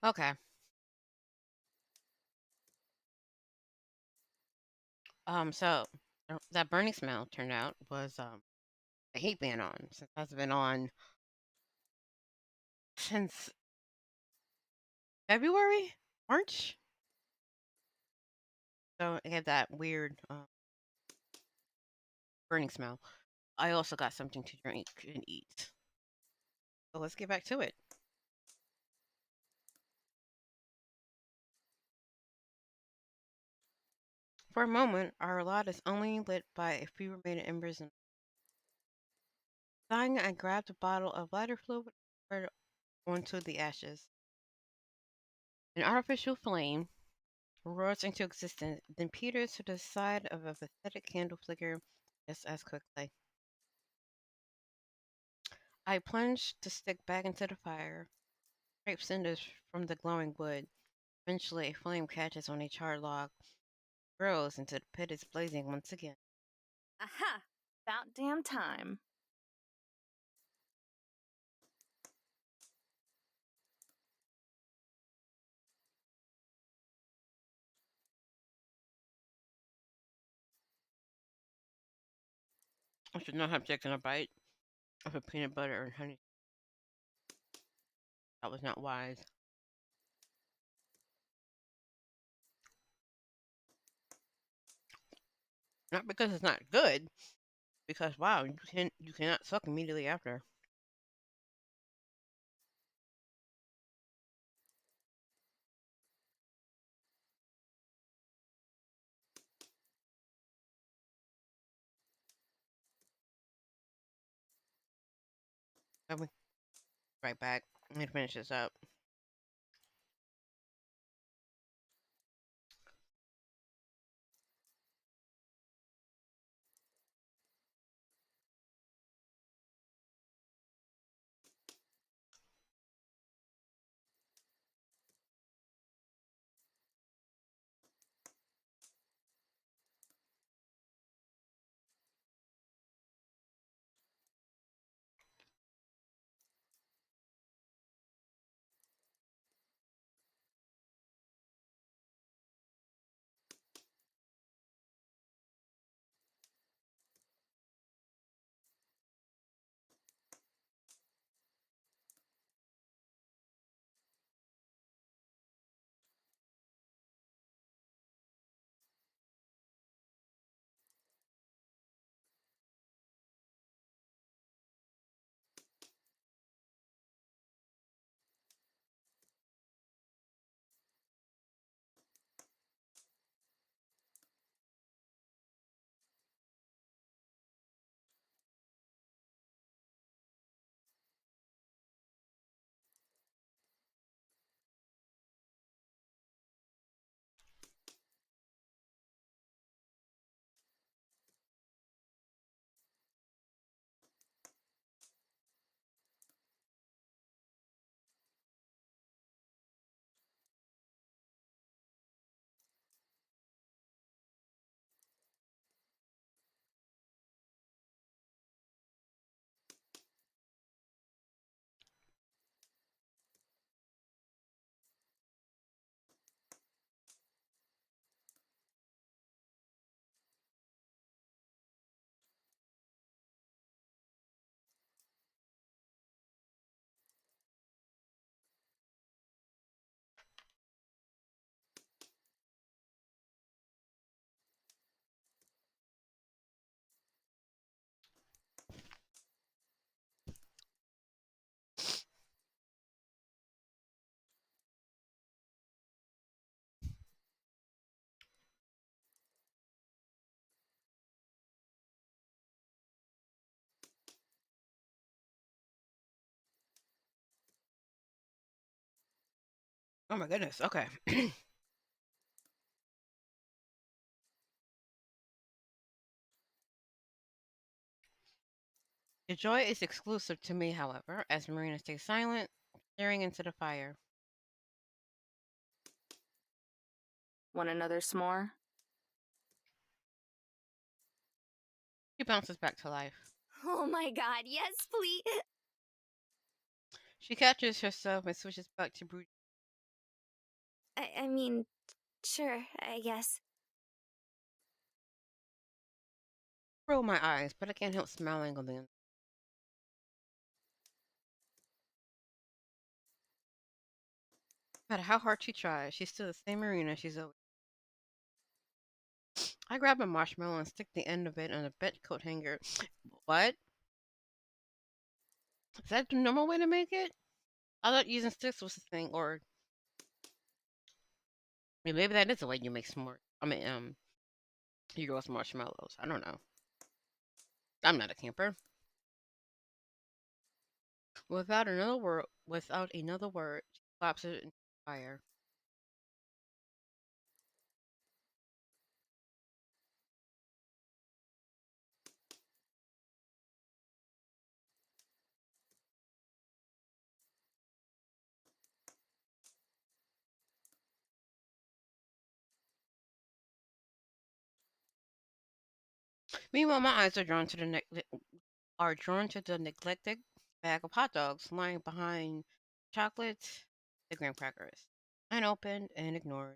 Okay. So that burning smell turned out was the heat being on since that's been on since February, March. So it had that weird burning smell. I also got something to drink and eat. So let's get back to it. For a moment, our lot is only lit by a few remaining embers. And sighing, I grabbed a bottle of lighter fluid and poured it onto the ashes. An artificial flame roars into existence, then peters to the side of a pathetic candle flicker just as quickly. I plunged the stick back into the fire, scraped cinders from the glowing wood. Eventually, a flame catches on a charred log, grows until the pit is blazing once again. Aha! About damn time. I should not have taken a bite of a peanut butter and honey. That was not wise. Not because it's not good, because wow, you cannot suck immediately after. I'll be right back. Let me finish this up. Oh my goodness. Okay. The joy is exclusive to me, however, as Marina stays silent, staring into the fire. Want another s'more? She bounces back to life. Oh my god, yes, please. She catches herself and switches back to brood. I mean, sure, I guess. Roll my eyes, but I can't help smiling on them. No matter how hard she tries, she's still the same Marina she's always. I grab a marshmallow and stick the end of it on a bed coat hanger. What? Is that the normal way to make it? I thought using sticks was the thing, or maybe that is the way you make s'mores. You roast marshmallows. I don't know. I'm not a camper. Without another word, she slaps it in fire. Meanwhile, my eyes are drawn to the neglected bag of hot dogs lying behind chocolate, the graham crackers, unopened and ignored.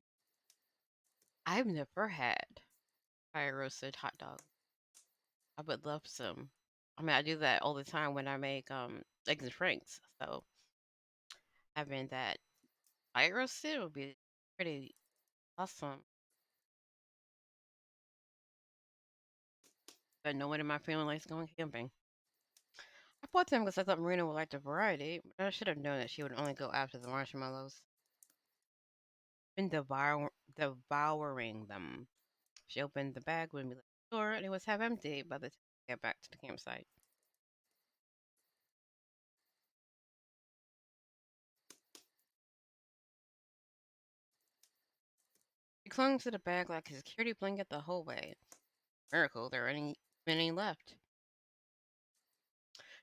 I've never had fire roasted hot dog. I would love some. I do that all the time when I make eggs and franks. So having that fire roasted would be pretty awesome. But no one in my family likes going camping. I bought them because I thought Marina would like the variety, but I should have known that she would only go after the marshmallows. Been devouring them. She opened the bag when we left the store, and it was half empty by the time we got back to the campsite. He clung to the bag like a security blanket the whole way. Miracle, there weren't any left.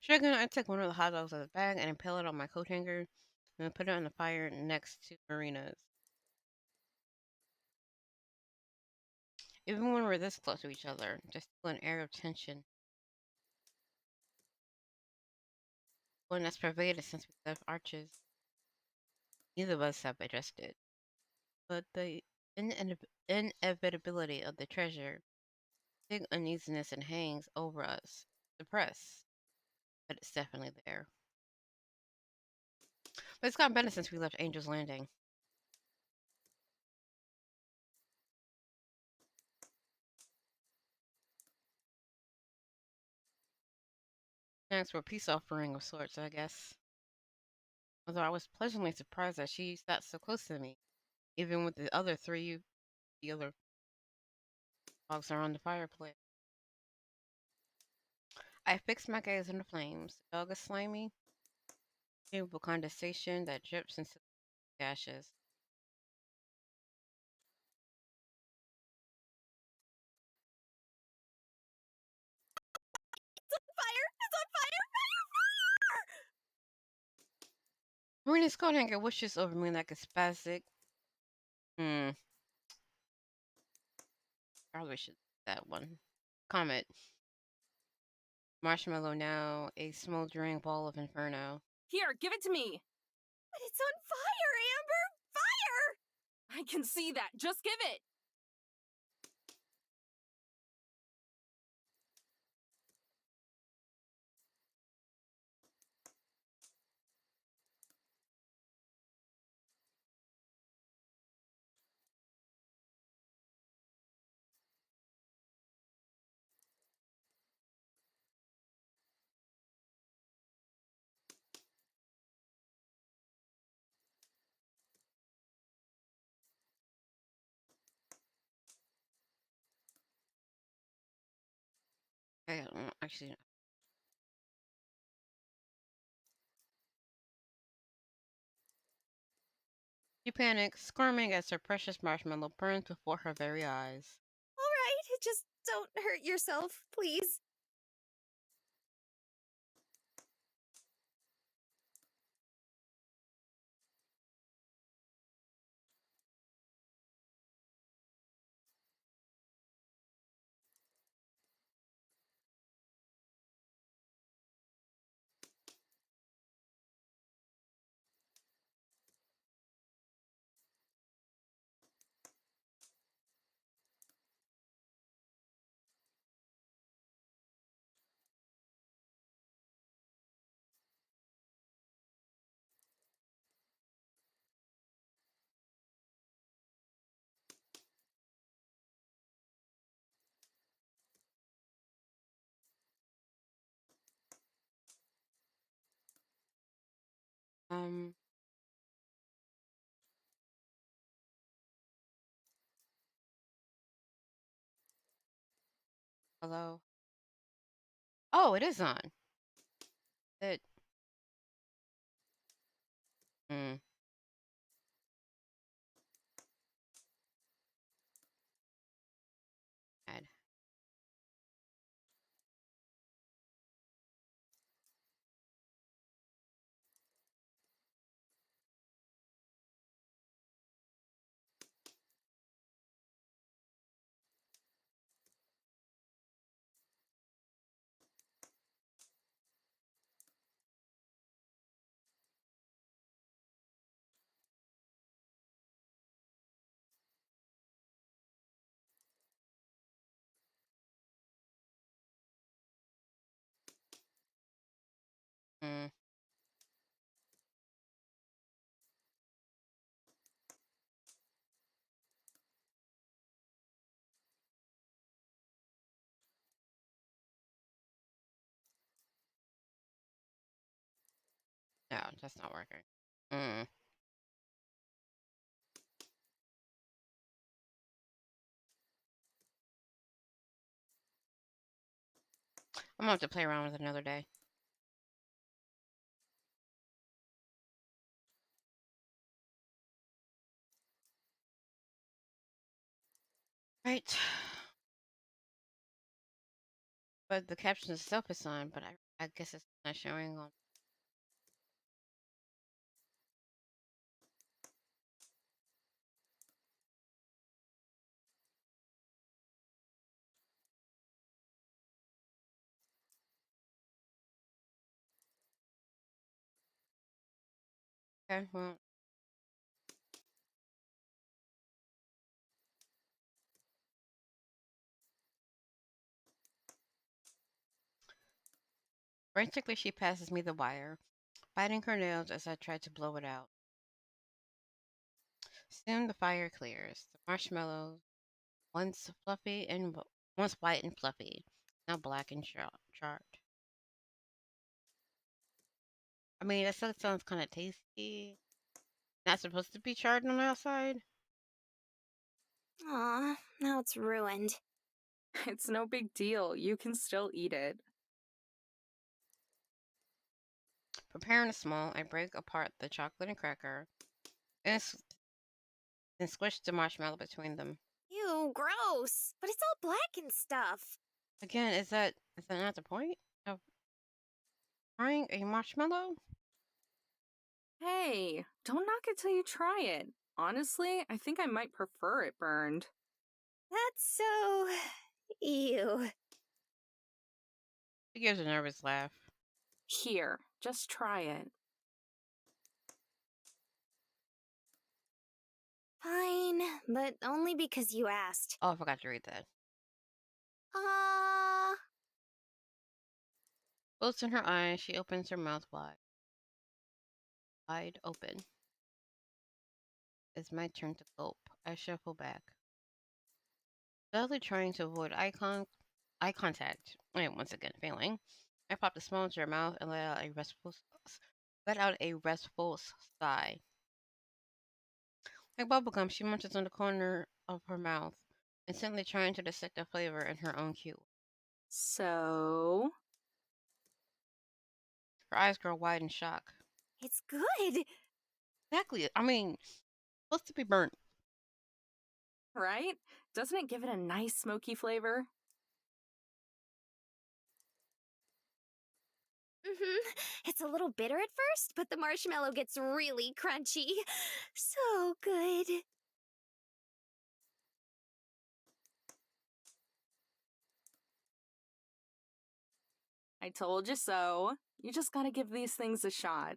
Shaken, I took one of the hot dogs out of the bag and impaled it on my coat hanger, and then put it on the fire next to Marina's. Even when we're this close to each other, there's still an air of tension, one that's pervaded since we left Arches. Neither of us have addressed it, but the inevitability of the treasure, big uneasiness, and hangs over us. Depressed, but it's definitely there. But it's gotten better since we left Angel's Landing. Thanks for a peace offering of sorts, I guess. Although I was pleasantly surprised that she sat so close to me, even with the other dogs around the fireplace. I fixed my gaze on the flames. The dog is slimy, painful condensation that drips into the ashes. Fire! It's on fire! Marina's coat hanger wishes over me like a spastic. Hmm, probably should that one. Comet. Marshmallow now, a smoldering ball of inferno. Here, give it to me! But it's on fire, Amber! Fire! I can see that. Just give it! Actually, she panics, squirming as her precious marshmallow burns before her very eyes. Alright, just don't hurt yourself, please. Hello. Oh, it is on. It. Mm. Bad. Mm. No, that's not working. Mm. I'm gonna have to play around with it another day. Right. But the caption itself is on, but I guess it's not showing on. Okay, well, frantically she passes me the wire, biting her nails as I try to blow it out. Soon the fire clears. The marshmallows, once fluffy and once white and fluffy, now black and charred. I mean, that still sounds kind of tasty. Not supposed to be charred on the outside. Aw, now it's ruined. It's no big deal. You can still eat it. Preparing a small, I break apart the chocolate and cracker and, and squish the marshmallow between them. Ew, gross. But it's all black and stuff. Again, is that not the point of frying a marshmallow? Hey, don't knock it till you try it. Honestly, I think I might prefer it burned. That's so... ew. She gives a nervous laugh. Here, just try it. Fine, but only because you asked. Oh, I forgot to read that. Ah. Close in her eyes, she opens her mouth wide. Wide open. It's my turn to gulp. I shuffle back. Sadly trying to avoid eye contact. And once again failing. I pop the small into her mouth and let out a restful sigh. Like bubblegum, she munches on the corner of her mouth, instantly trying to dissect the flavor in her own cute. So, Her eyes grow wide in shock. It's good. Exactly. I mean, supposed to be burnt. right? Doesn't it give it a nice smoky flavor? It's a little bitter at first, but the marshmallow gets really crunchy. So good. I told you so. You just gotta give these things a shot.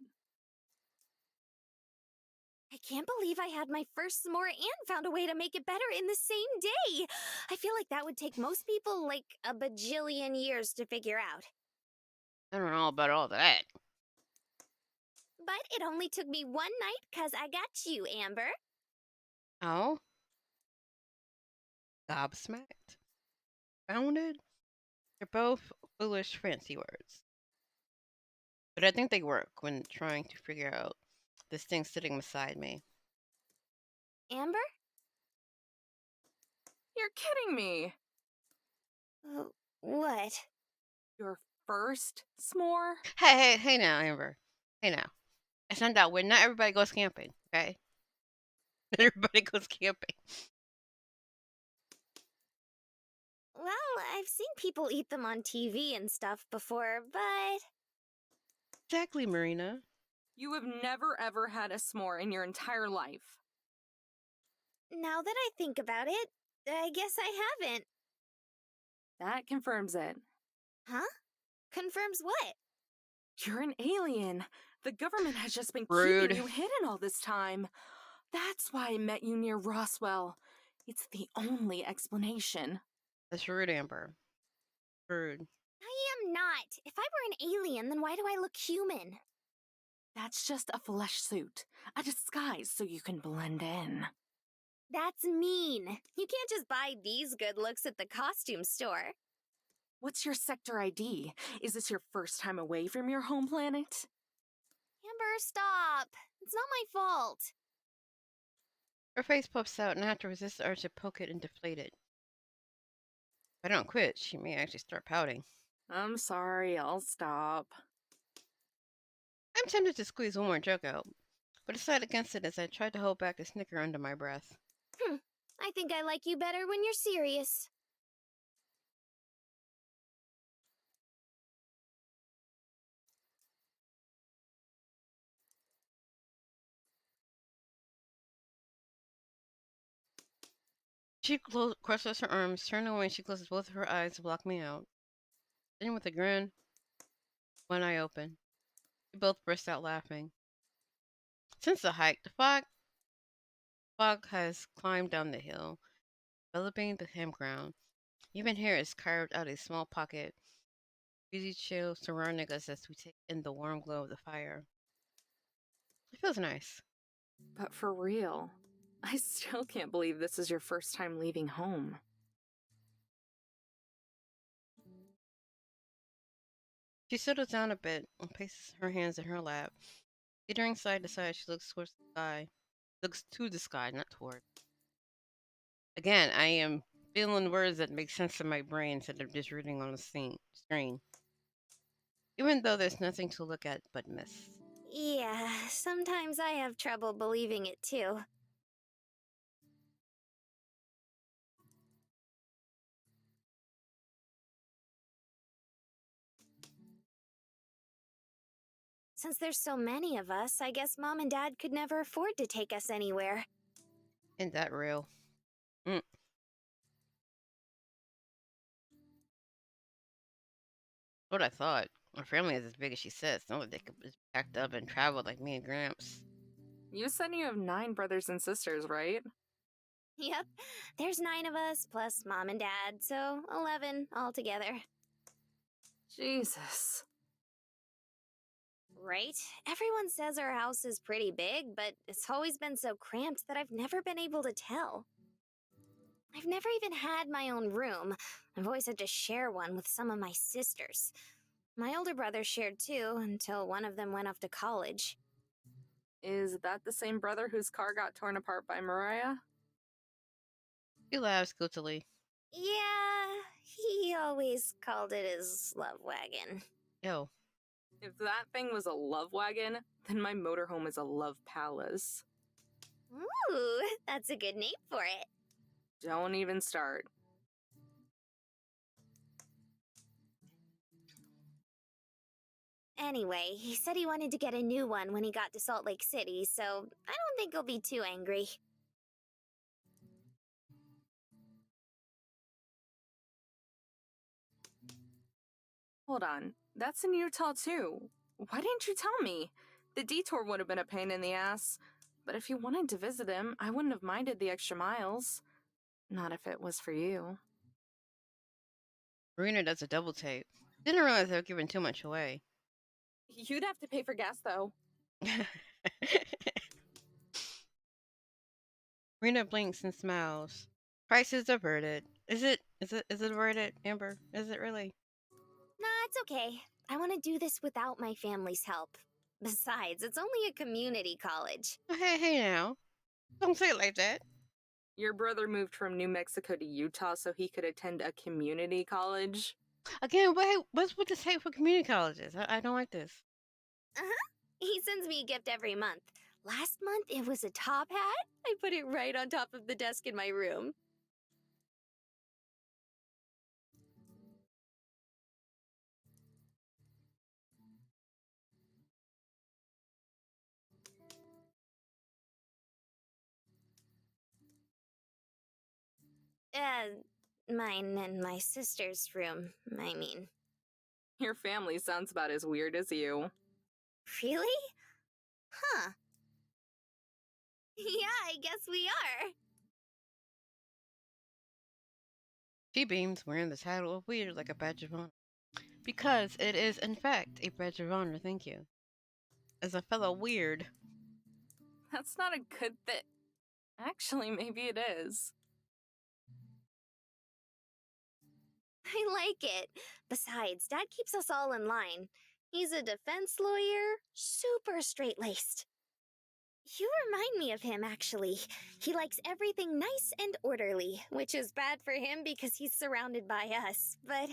I can't believe I had my first s'more and found a way to make it better in the same day. I feel like that would take most people like a bajillion years to figure out. I don't know about all that. But it only took me one night because I got you, Amber. Oh? Gobsmacked? Founded? They're both foolish fancy words. But I think they work when trying to figure out this thing sitting beside me. Amber? You're kidding me! What? Your first s'more? Hey now, Amber. Hey now. It's not that way. Not everybody goes camping, okay? Not everybody goes camping. Well, I've seen people eat them on TV and stuff before, but Exactly, Marina. You have never ever had a s'more in your entire life. now that I think about it, I guess I haven't. That confirms it. Huh? Confirms what? You're an alien. The government has just been Rude. keeping you hidden all this time. That's why I met you near Roswell. It's the only explanation. That's rude, Amber. Rude. I am not. If I were an alien, then why do I look human? That's just a flesh suit, a disguise so you can blend in. That's mean. You can't just buy these good looks at the costume store. What's your sector ID? Is this your first time away from your home planet? Amber, stop. It's not my fault. Her face puffs out, and I have to resist the urge to poke it and deflate it. If I don't quit, she may actually start pouting. I'm sorry, I'll stop. I'm tempted to squeeze one more joke out, but decide against it as I try to hold back a snicker under my breath. I think I like you better when you're serious. She crosses her arms, turning away, and she closes both of her eyes to block me out. Then, with a grin, one eye open, we both burst out laughing. Since the hike, the fog has climbed down the hill, enveloping the campground. Even here is carved out a small pocket, breezy chill surrounding us as we take in the warm glow of the fire. It feels nice. But for real, I still can't believe this is your first time leaving home. She settles down a bit and places her hands in her lap. Teetering side to side, she looks towards the sky. Looks to the sky, not toward. Again, I am feeling words that make sense in my brain instead of just reading on the screen. Even though there's nothing to look at but mist. Yeah, sometimes I have trouble believing it too. Since there's so many of us, I guess Mom and Dad could never afford to take us anywhere. Ain't that real? What I thought. Her family is as big as she says. Not that they could just packed up and travel like me and Gramps. You said you have 9 brothers and sisters, right? Yep, there's 9 of us, plus Mom and Dad, so 11 altogether. Jesus. Right? Everyone says our house is pretty big, but it's always been so cramped that I've never been able to tell. I've never even had my own room. I've always had to share one with some of my sisters. My older brother shared too, until one of them went off to college. Is that the same brother whose car got torn apart by Mariah? He laughs guiltily. Yeah, he always called it his love wagon. Yo, If that thing was a love wagon, then my motorhome is a love palace. Ooh, that's a good name for it. Don't even start. Anyway, he said he wanted to get a new one when he got to Salt Lake City, so I don't think he'll be too angry. Hold on, that's in Utah too. Why didn't you tell me? The detour would have been a pain in the ass. But if you wanted to visit him, I wouldn't have minded the extra miles. Not if it was for you. Marina does a double take. Didn't realize they were giving too much away. You'd have to pay for gas, though. Marina blinks and smiles. Prices averted. Is it averted, Amber? Is it really? Nah, it's okay. I want to do this without my family's help. Besides, it's only a community college. Hey now. Don't say it like that. Your brother moved from New Mexico to Utah so he could attend a community college? Again, what's with this hate for community colleges? I don't like this. Uh-huh. He sends me a gift every month. Last month, it was a top hat. I put it right on top of the desk in my room. Mine and my sister's room, I mean. Your family sounds about as weird as you. Really? Huh. Yeah, I guess we are. She beams, wearing the title of weird like a badge of honor. Because it is, in fact, a badge of honor, thank you. As a fellow weird. That's not a good thing. Actually, maybe it is. I like it. Besides, Dad keeps us all in line. He's a defense lawyer, super straight laced. You remind me of him, actually. He likes everything nice and orderly, which is bad for him because he's surrounded by us, but.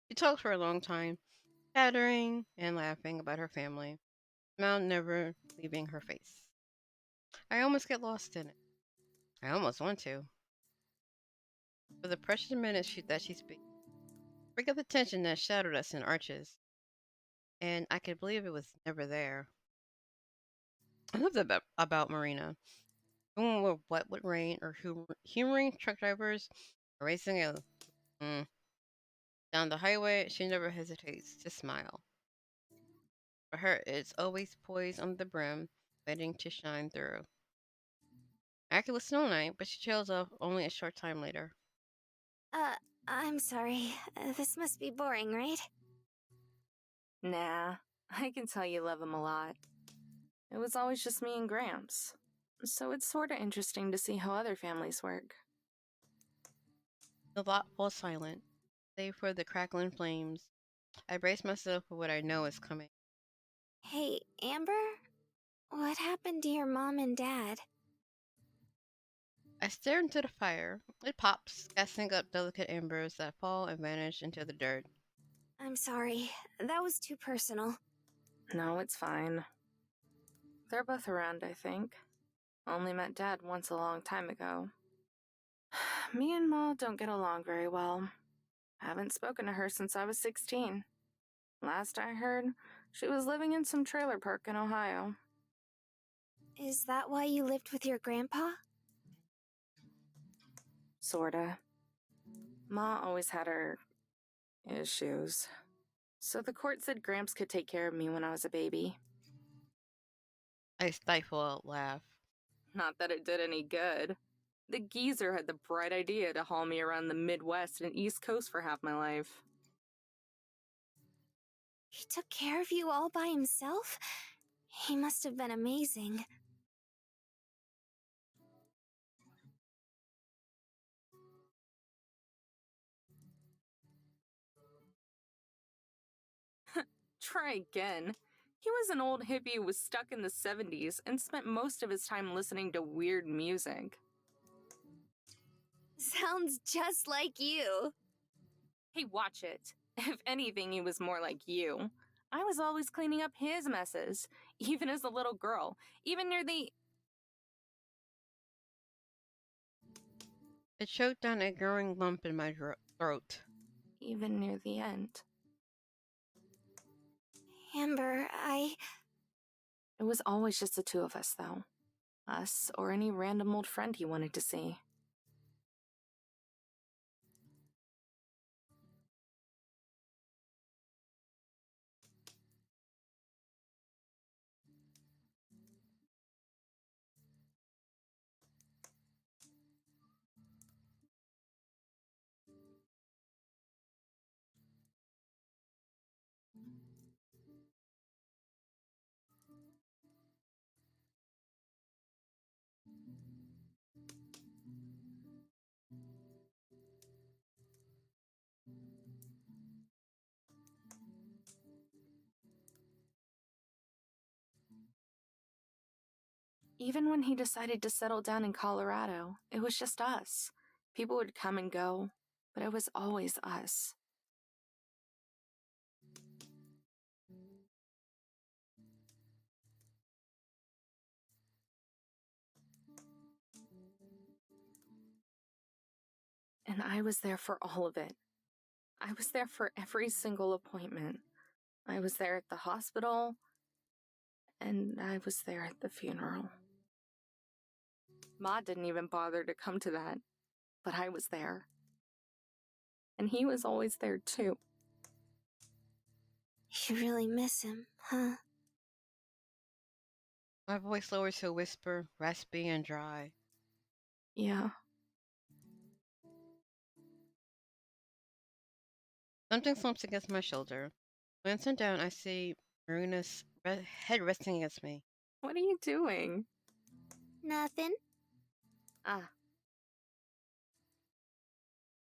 She talks for a long time, chattering and laughing about her family, smile never leaving her face. I almost get lost in it. I almost want to. For the precious minutes that she speaks, break up the tension that shadowed us in arches, and I could believe it was never there. I love that about Marina. When we're wet with rain or humoring truck drivers or racing down the highway, she never hesitates to smile. For her, it's always poised on the brim, waiting to shine through. Accurate snow night, but she trails off only a short time later. Uh, I'm sorry. This must be boring, right? Nah, I can tell you love him a lot. It was always just me and Gramps. So it's sorta interesting to see how other families work. The lot falls silent, save for the crackling flames. I brace myself for what I know is coming. Hey, Amber? What happened to your mom and dad? I stare into the fire. It pops, casting up delicate embers that fall and vanish into the dirt. I'm sorry. That was too personal. No, it's fine. They're both around, I think. Only met Dad once a long time ago. Me and Ma don't get along very well. Haven't spoken to her since I was 16. Last I heard, she was living in some trailer park in Ohio. Is that why you lived with your grandpa? Sorta. Ma always had her issues. So the court said Gramps could take care of me when I was a baby. I stifle a laugh. Not that it did any good. The geezer had the bright idea to haul me around the Midwest and East Coast for half my life. He took care of you all by himself? He must have been amazing. Try again. He was an old hippie who was stuck in the 70s and spent most of his time listening to weird music. Sounds just like you. Hey, watch it. If anything, he was more like you. I was always cleaning up his messes, even as a little girl, even near the. It choked down a growing lump in my throat. Even near the end. Amber, It was always just the two of us, though. Us or any random old friend he wanted to see. Even when he decided to settle down in Colorado, it was just us. People would come and go, but it was always us. And I was there for all of it. I was there for every single appointment. I was there at the hospital, and I was there at the funeral. Ma didn't even bother to come to that, but I was there. And he was always there too. You really miss him, huh? My voice lowered to a whisper, raspy and dry. Yeah. Something slumps against my shoulder. Glancing down, I see Marina's head resting against me. What are you doing? Nothing. Ah,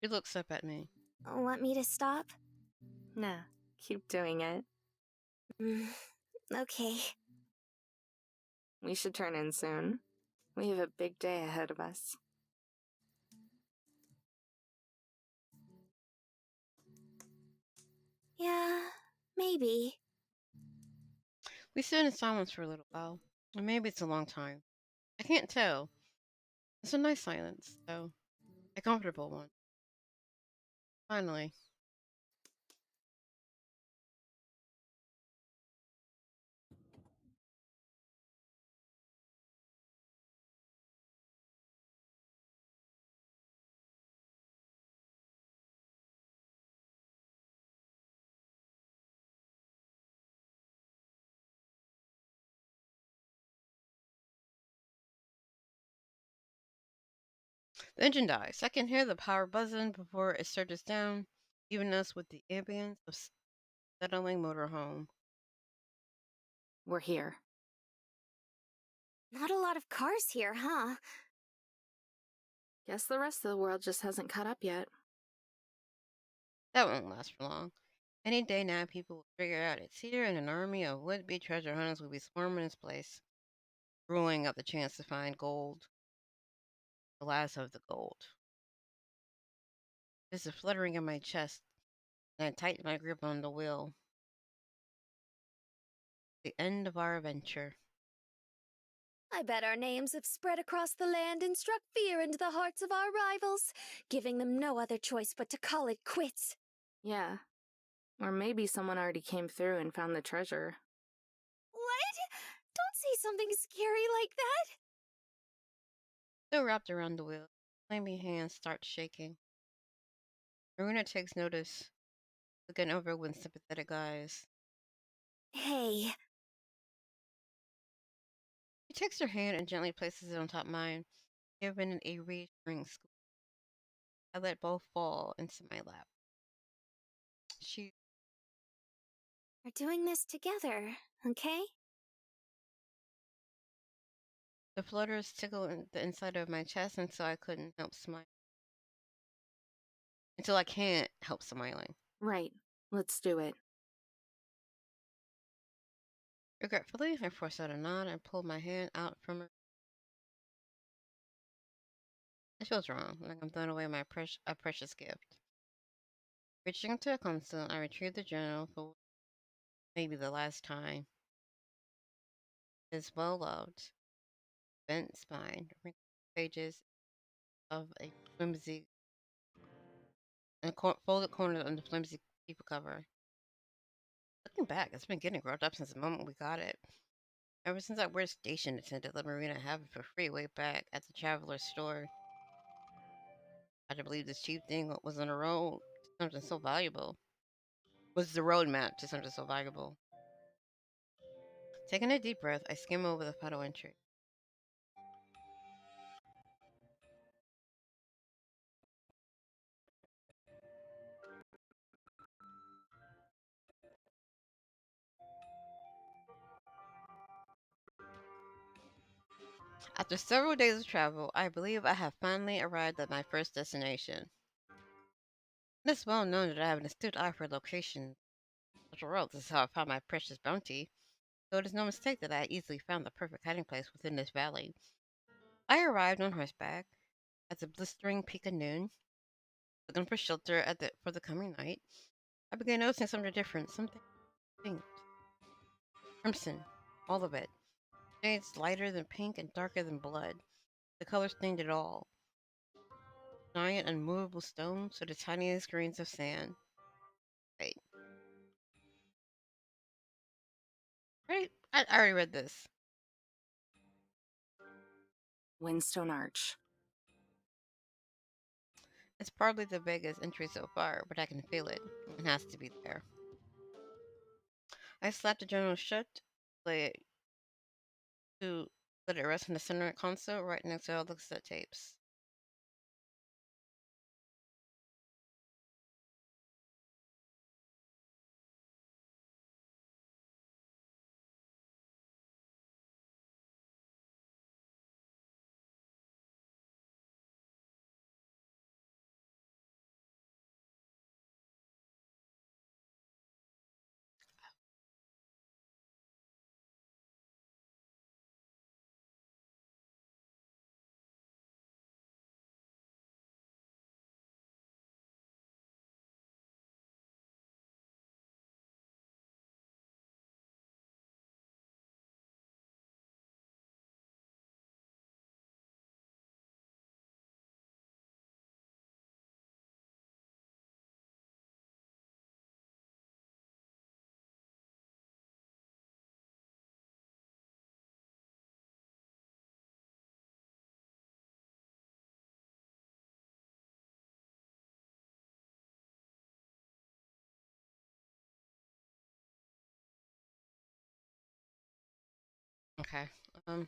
She looks up at me. Want me to stop? nah. Keep doing it. Mm, okay. We should turn in soon. We have a big day ahead of us. Yeah, maybe. We sit in silence for a little while. Or maybe it's a long time. I can't tell. It's a nice silence, though. A comfortable one. Finally. The engine dies. I can hear the power buzzing before it surges down, leaving us with the ambience of settling motorhome. We're here. Not a lot of cars here, huh? Guess the rest of the world just hasn't caught up yet. That won't last for long. Any day now, people will figure out it's here, and an army of would-be treasure hunters will be swarming this place, ruling out the chance to find gold, the last of the gold. There's a fluttering in my chest, and I tighten my grip on the wheel. The end of our adventure. I bet our names have spread across the land and struck fear into the hearts of our rivals, giving them no other choice but to call it quits. Yeah. Or maybe someone already came through and found the treasure. What? Don't say something scary like that. Still wrapped around the wheel, flamy hands start shaking. Marina takes notice, looking over with sympathetic eyes. Hey, She takes her hand and gently places it on top of mine, giving it a reassuring squeeze. I let both fall into my lap. She we're doing this together, okay? The flutters tickled in the inside of my chest until I couldn't help smiling. Until I can't help smiling. Right. Let's do it. Regretfully, I forced out a nod and pulled my hand out from her. It feels wrong, like I'm throwing away a precious gift. Reaching into a console, I retrieved the journal for maybe the last time. It's well loved, bent spine, wrinkled pages of a flimsy and folded corners on the flimsy paper cover. Looking back, it's been getting grown up since the moment we got it. Ever since that weird station attendant let Marina have it for free way back at the Traveler's store. I didn't believe this cheap thing was on the road to something so valuable. Was the roadmap to something so valuable. Taking a deep breath, I skim over the photo entry. After several days of travel, I believe I have finally arrived at my first destination. It is well known that I have an astute eye for location. After all, this is how I found my precious bounty. so it is no mistake that I easily found the perfect hiding place within this valley. I arrived on horseback at the blistering peak of noon, looking for shelter for the coming night. I began noticing something different, something distinct. Crimson, all of it. Shades lighter than pink and darker than blood. The color stained it all. Giant, unmovable stones or the tiniest grains of sand. Right. Right? I already read this. Windstone Arch. It's probably the biggest entry so far, but I can feel it. It has to be there. I slapped the journal shut, lay it to let it rest in the center console right next to all the cassette tapes. Okay. Um,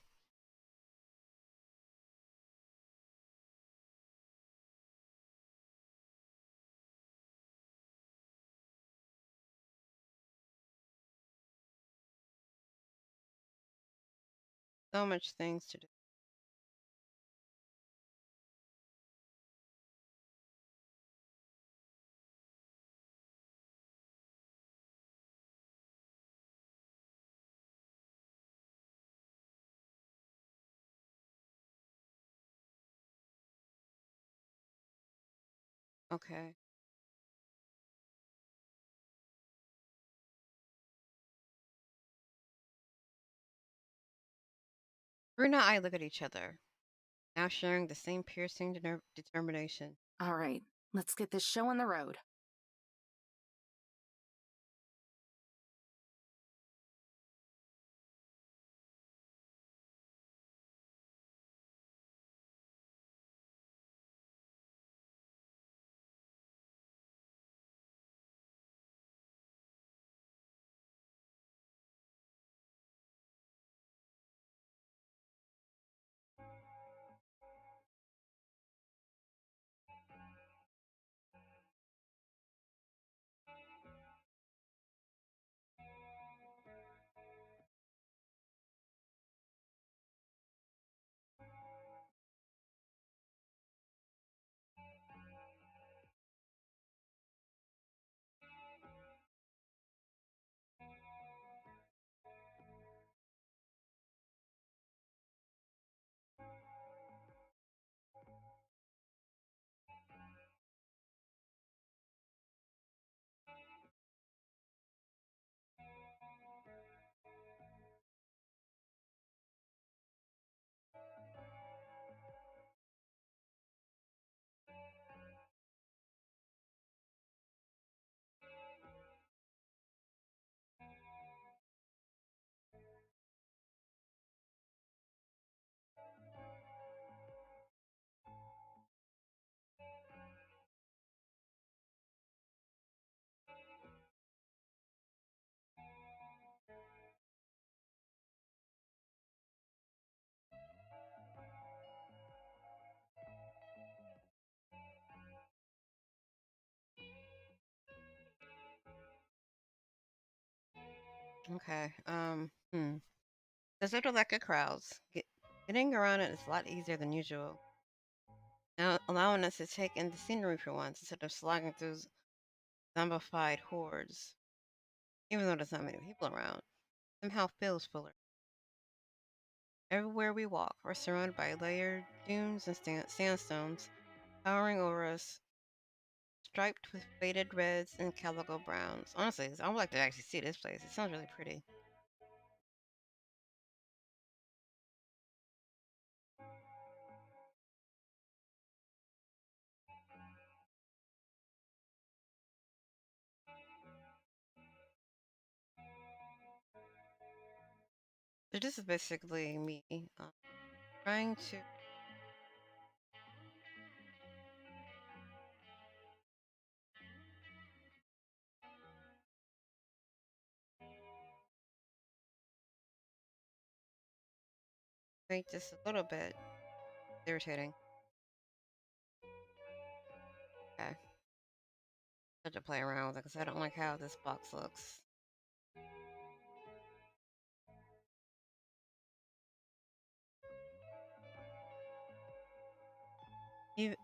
so much things to do. Okay. Bruna and I look at each other, now sharing the same piercing determination. All right, let's get this show on the road. Okay. There's little lack of crowds. Getting around it is a lot easier than usual, now allowing us to take in the scenery for once instead of slogging through zombified hordes, even though there's not many people around. somehow feels fuller. Everywhere we walk, we're surrounded by layered dunes and sandstones towering over us, striped with faded reds and calico browns. Honestly, I would like to actually see this place. It sounds really pretty. So this is basically me trying to make this a little bit irritating. Okay, have to play around with it because I don't like how this box looks. You,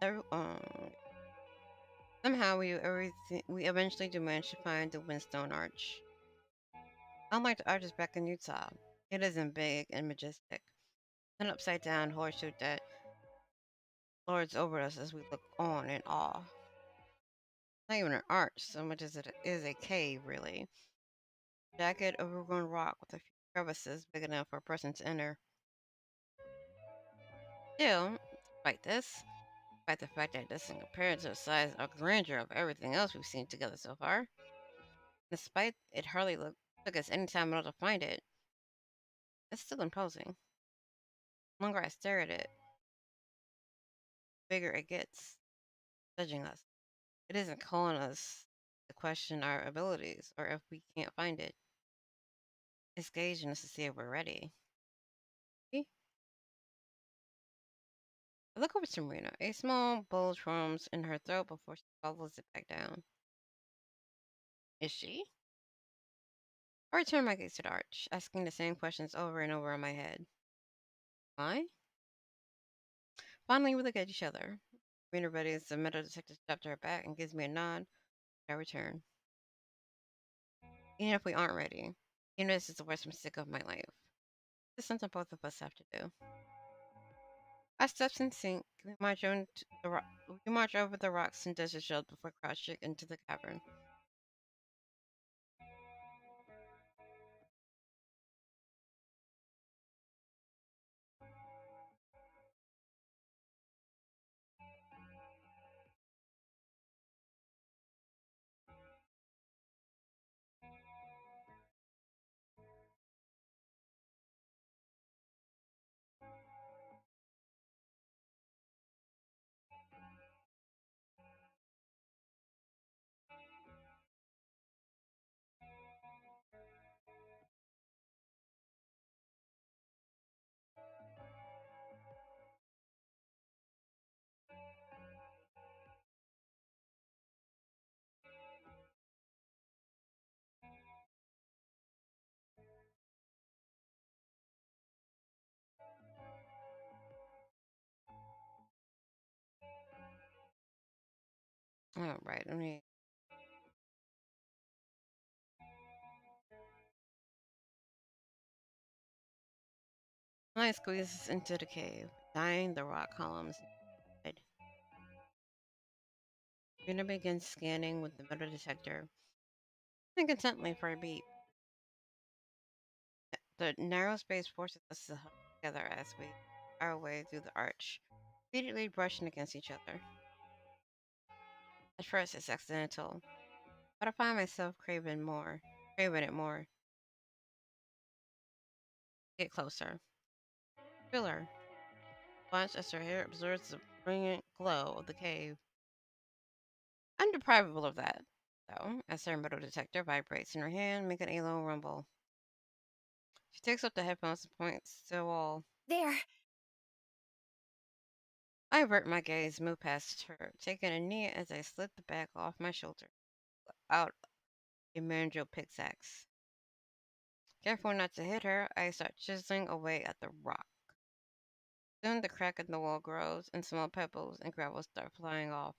somehow we eventually do manage to find the Windstone Arch. Unlike the arches back in Utah, it isn't big and majestic. An upside down horseshoe that lords over us as we look on in awe. Not even an arch, so much as it is a cave, really. Jagged, overgrown rock with a few crevices big enough for a person to enter. Still, despite this, despite the fact that it doesn't compare to the size or grandeur of everything else we've seen together so far, despite it hardly took us any time at all to find it, it's still imposing. The longer I stare at it, the bigger it gets, judging us. It isn't calling us to question our abilities or if we can't find it. It's gauging us to see if we're ready. See? I look over to Marina. A small bulge forms in her throat before she swallows it back down. Is she? I return my gaze to the arch, asking the same questions over and over in my head. Why? Finally, we look at each other. Marina readies the metal detector strap to her back and gives me a nod. I return. Even if we aren't ready, even if this is the worst mistake of my life, it's something both of us have to do. Our steps in sync. We march over the rocks and desert shells before crouching into the cavern. All right, let me. Light squeezes into the cave, dyeing the rock columns red. Una begins scanning with the metal detector, and contently for a beat. The narrow space forces us to huddle together as we our way through the arch, repeatedly brushing against each other. At first, it's accidental, but I find myself craving it more. Get closer, feel her, watch as her hair absorbs the brilliant glow of the cave. I'm deprivable of that, though, as her metal detector vibrates in her hand, making a low rumble. She takes up the headphones and points to the wall. There! I avert my gaze, move past her, taking a knee as I slip the bag off my shoulder, out a mandrill pickaxe. Careful not to hit her, I start chiseling away at the rock. Soon the crack in the wall grows, and small pebbles and gravel start flying off.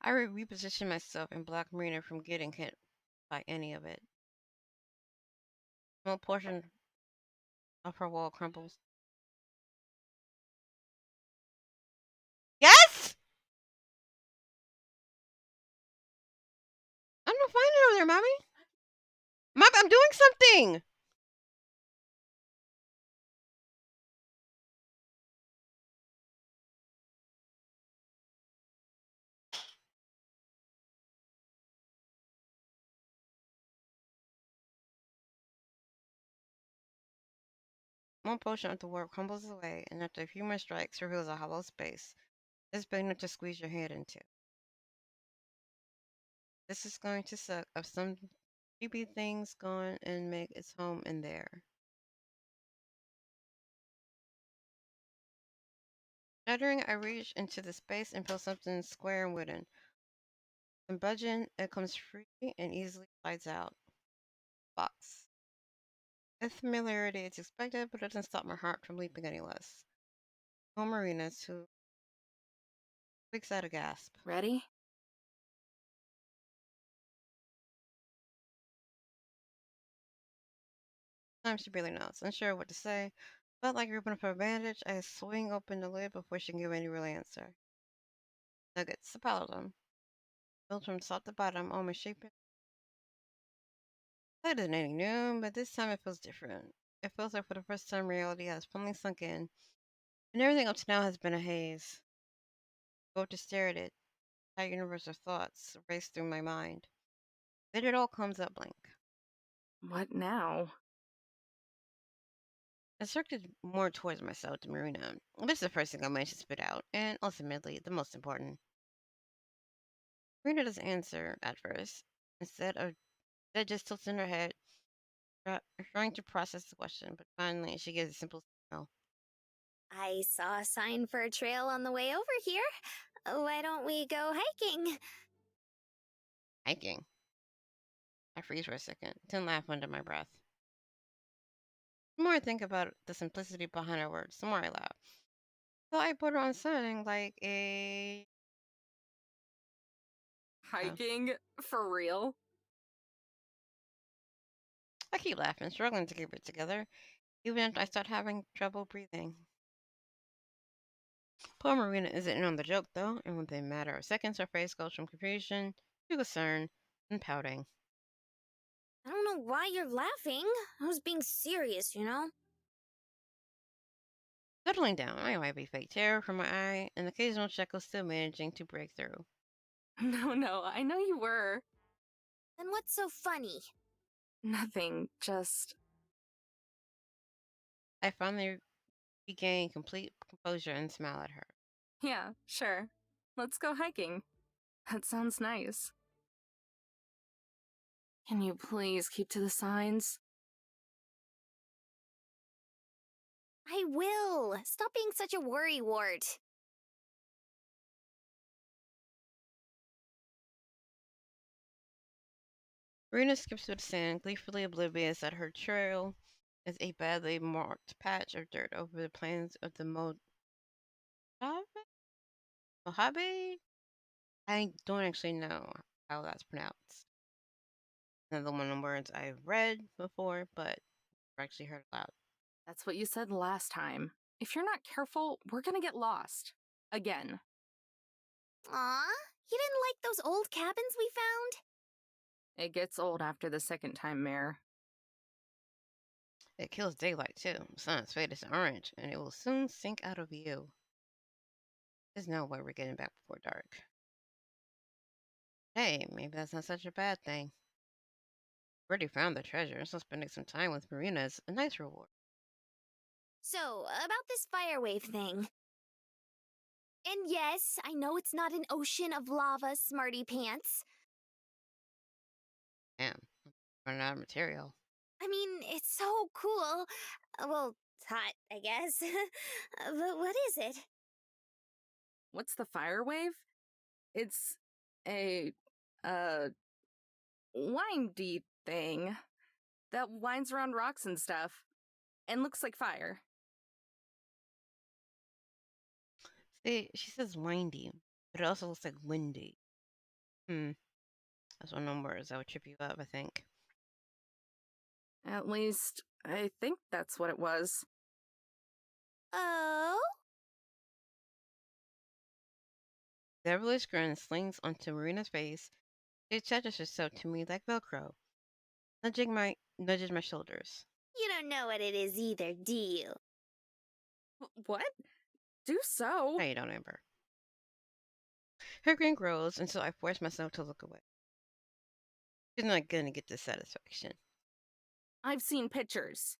I reposition myself and block Marina from getting hit by any of it. Small portion of her wall crumbles. Yes! I'm not finding it over there, mommy. Mom, I'm doing something. One portion of the wall crumbles away, and after a few more strikes, reveals a hollow space. It's big enough to squeeze your head into. This is going to suck of some creepy things gone and make its home in there. Shuddering, I reach into the space and feel something square and wooden. And budging, it comes free and easily slides out. Box. Its familiarity is expected, but it doesn't stop my heart from leaping any less. Home Marinas, who squeaks out a gasp. Ready? Sometimes she barely knows, unsure what to say. Felt like ripping up her bandage, I swing open the lid before she can give any real answer. Nuggets, a pile of them. Built from top to bottom, almost shaping. That isn't anything new, but this time it feels different. It feels like for the first time reality has finally sunk in, and everything up to now has been a haze. Go to stare at it, how universe of thoughts race through my mind. Then it all comes up blank. What now? I circled more towards myself to Marina. This is the first thing I managed to spit out, and ultimately the most important. Marina doesn't answer at first. Instead just tilts in her head, trying to process the question, but finally she gives a simple no. I saw a sign for a trail on the way over here. Why don't we go hiking? Hiking. I freeze for a second, then laugh under my breath. The more I think about the simplicity behind her words, the more I laugh. So I put her on something like a. Hiking? For real? I keep laughing, struggling to keep it together, even if I start having trouble breathing. Poor Marina isn't in on the joke, though, and within a matter of seconds, her face goes from confusion to concern and pouting. I don't know why you're laughing. I was being serious, you know? Settling down, I wipe a fake tear from my eye, and the occasional chuckle still managing to break through. No, I know you were. Then what's so funny? Nothing, just. I finally regain complete composure and smile at her. Yeah, sure. Let's go hiking. That sounds nice. Can you please keep to the signs? I will. Stop being such a worrywart. Marina skips through the sand, gleefully oblivious that her trail is a badly marked patch of dirt over the plains of the Mojave? I don't actually know how that's pronounced. Another one of the words I've read before, but never actually heard aloud. That's what you said last time. If you're not careful, we're gonna get lost. Again. Aw, you didn't like those old cabins we found? It gets old after the second time, Mare. It kills daylight too. The sun's faded to orange, and it will soon sink out of view. There's no way we're getting back before dark. Hey, maybe that's not such a bad thing. Already found the treasure, so spending some time with Marina is a nice reward. So, about this fire wave thing. And yes, I know it's not an ocean of lava, smarty pants. Damn, running out of material. I mean, it's so cool. Well, it's hot, I guess. But what is it? What's the fire wave? It's a, uh, windy thing that winds around rocks and stuff and looks like fire. See, she says windy, but it also looks like windy. That's one of them words that would trip you up, I think. At least, I think that's what it was. Oh? Devilish grin slings onto Marina's face. She attaches herself to me like Velcro, nudges my shoulders. You don't know what it is either, do you? What? Do so. I don't, Amber. Her grin grows until I force myself to look away. She's not gonna get this satisfaction. I've seen pictures.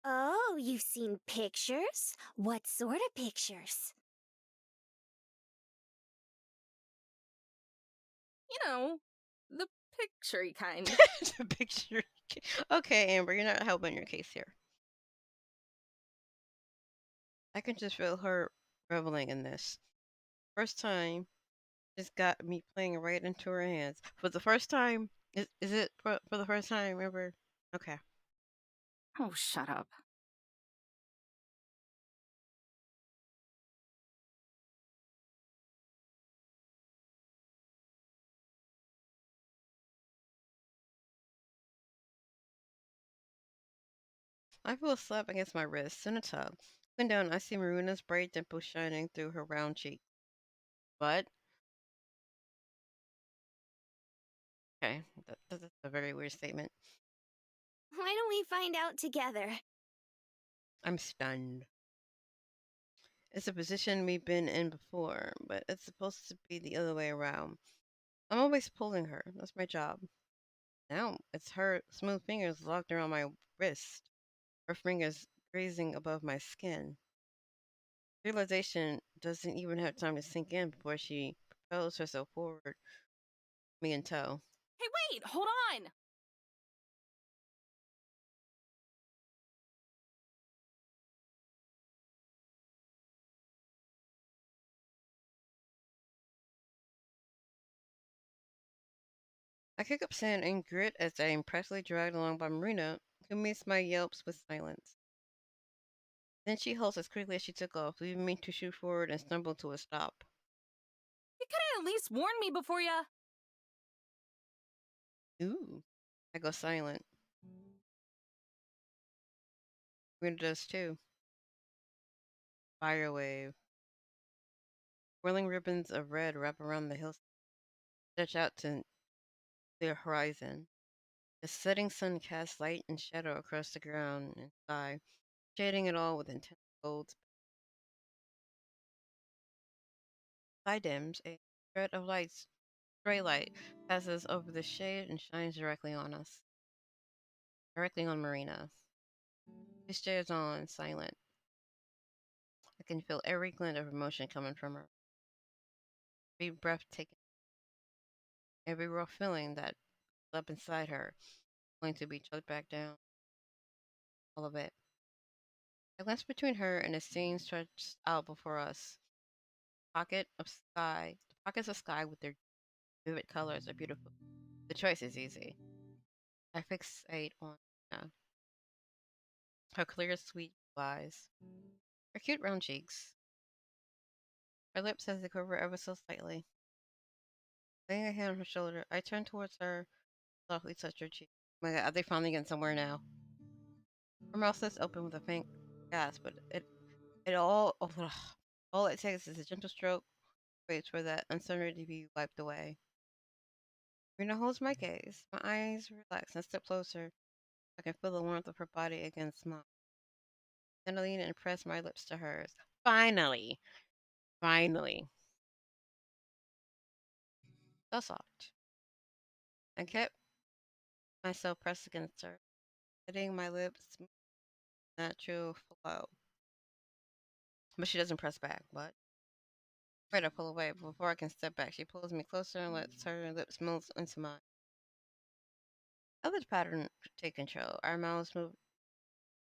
Oh, you've seen pictures? What sort of pictures? You know, the picturey kind. The picture. Okay, Amber, you're not helping your case here. I can just feel her reveling in this. First time, just got me playing right into her hands. For the first time? Is it for the first time ever? Okay. Oh, shut up. I feel a slap against my wrist in a tub. Looking down, I see Marina's bright dimple shining through her round cheek. But, okay, that's a very weird statement. Why don't we find out together? I'm stunned. It's a position we've been in before, but it's supposed to be the other way around. I'm always pulling her. That's my job. Now it's her smooth fingers locked around my wrist, her fingers grazing above my skin. Realization doesn't even have time to sink in before she propels herself forward, me in tow. Hey, wait! Hold on! I kick up sand and grit as I am practically dragged along by Marina, who meets my yelps with silence. Then she halts as quickly as she took off, leaving me to shoot forward and stumble to a stop. You could have at least warned me before ya. Ooh. I go silent. Marina does too. Fire wave. Whirling ribbons of red wrap around the hills, stretch out to the horizon. The setting sun casts light and shadow across the ground and sky, shading it all with intense gold. Sky dims, a thread of lights, stray light, passes over the shade and shines directly on us, directly on Marina. She stares on, silent. I can feel every glint of emotion coming from her, every breath taken, every raw feeling that up inside her, going to be choked back down, all of it. I glance between her and the scene stretched out before us. The pockets of sky with their vivid colors are beautiful. The choice is easy. I fixate on her clear, sweet eyes, her cute round cheeks, her lips as they quiver ever so slightly. Laying a hand on her shoulder, I turn towards her, softly touch her cheek. Oh my God, are they finally getting somewhere now? Her mouth sits open with a faint gasp, but it all it takes is a gentle stroke, waits for that uncertainty to be wiped away. Rena holds my gaze. My eyes relax and step closer. I can feel the warmth of her body against mine. Then I lean and press my lips to hers. Finally! Finally! So soft. I kept myself pressed against her, letting my lips move in natural flow. But she doesn't press back. What? Right, I pull away. But before I can step back, she pulls me closer and lets her lips move into mine. I let the pattern take control. Our mouths move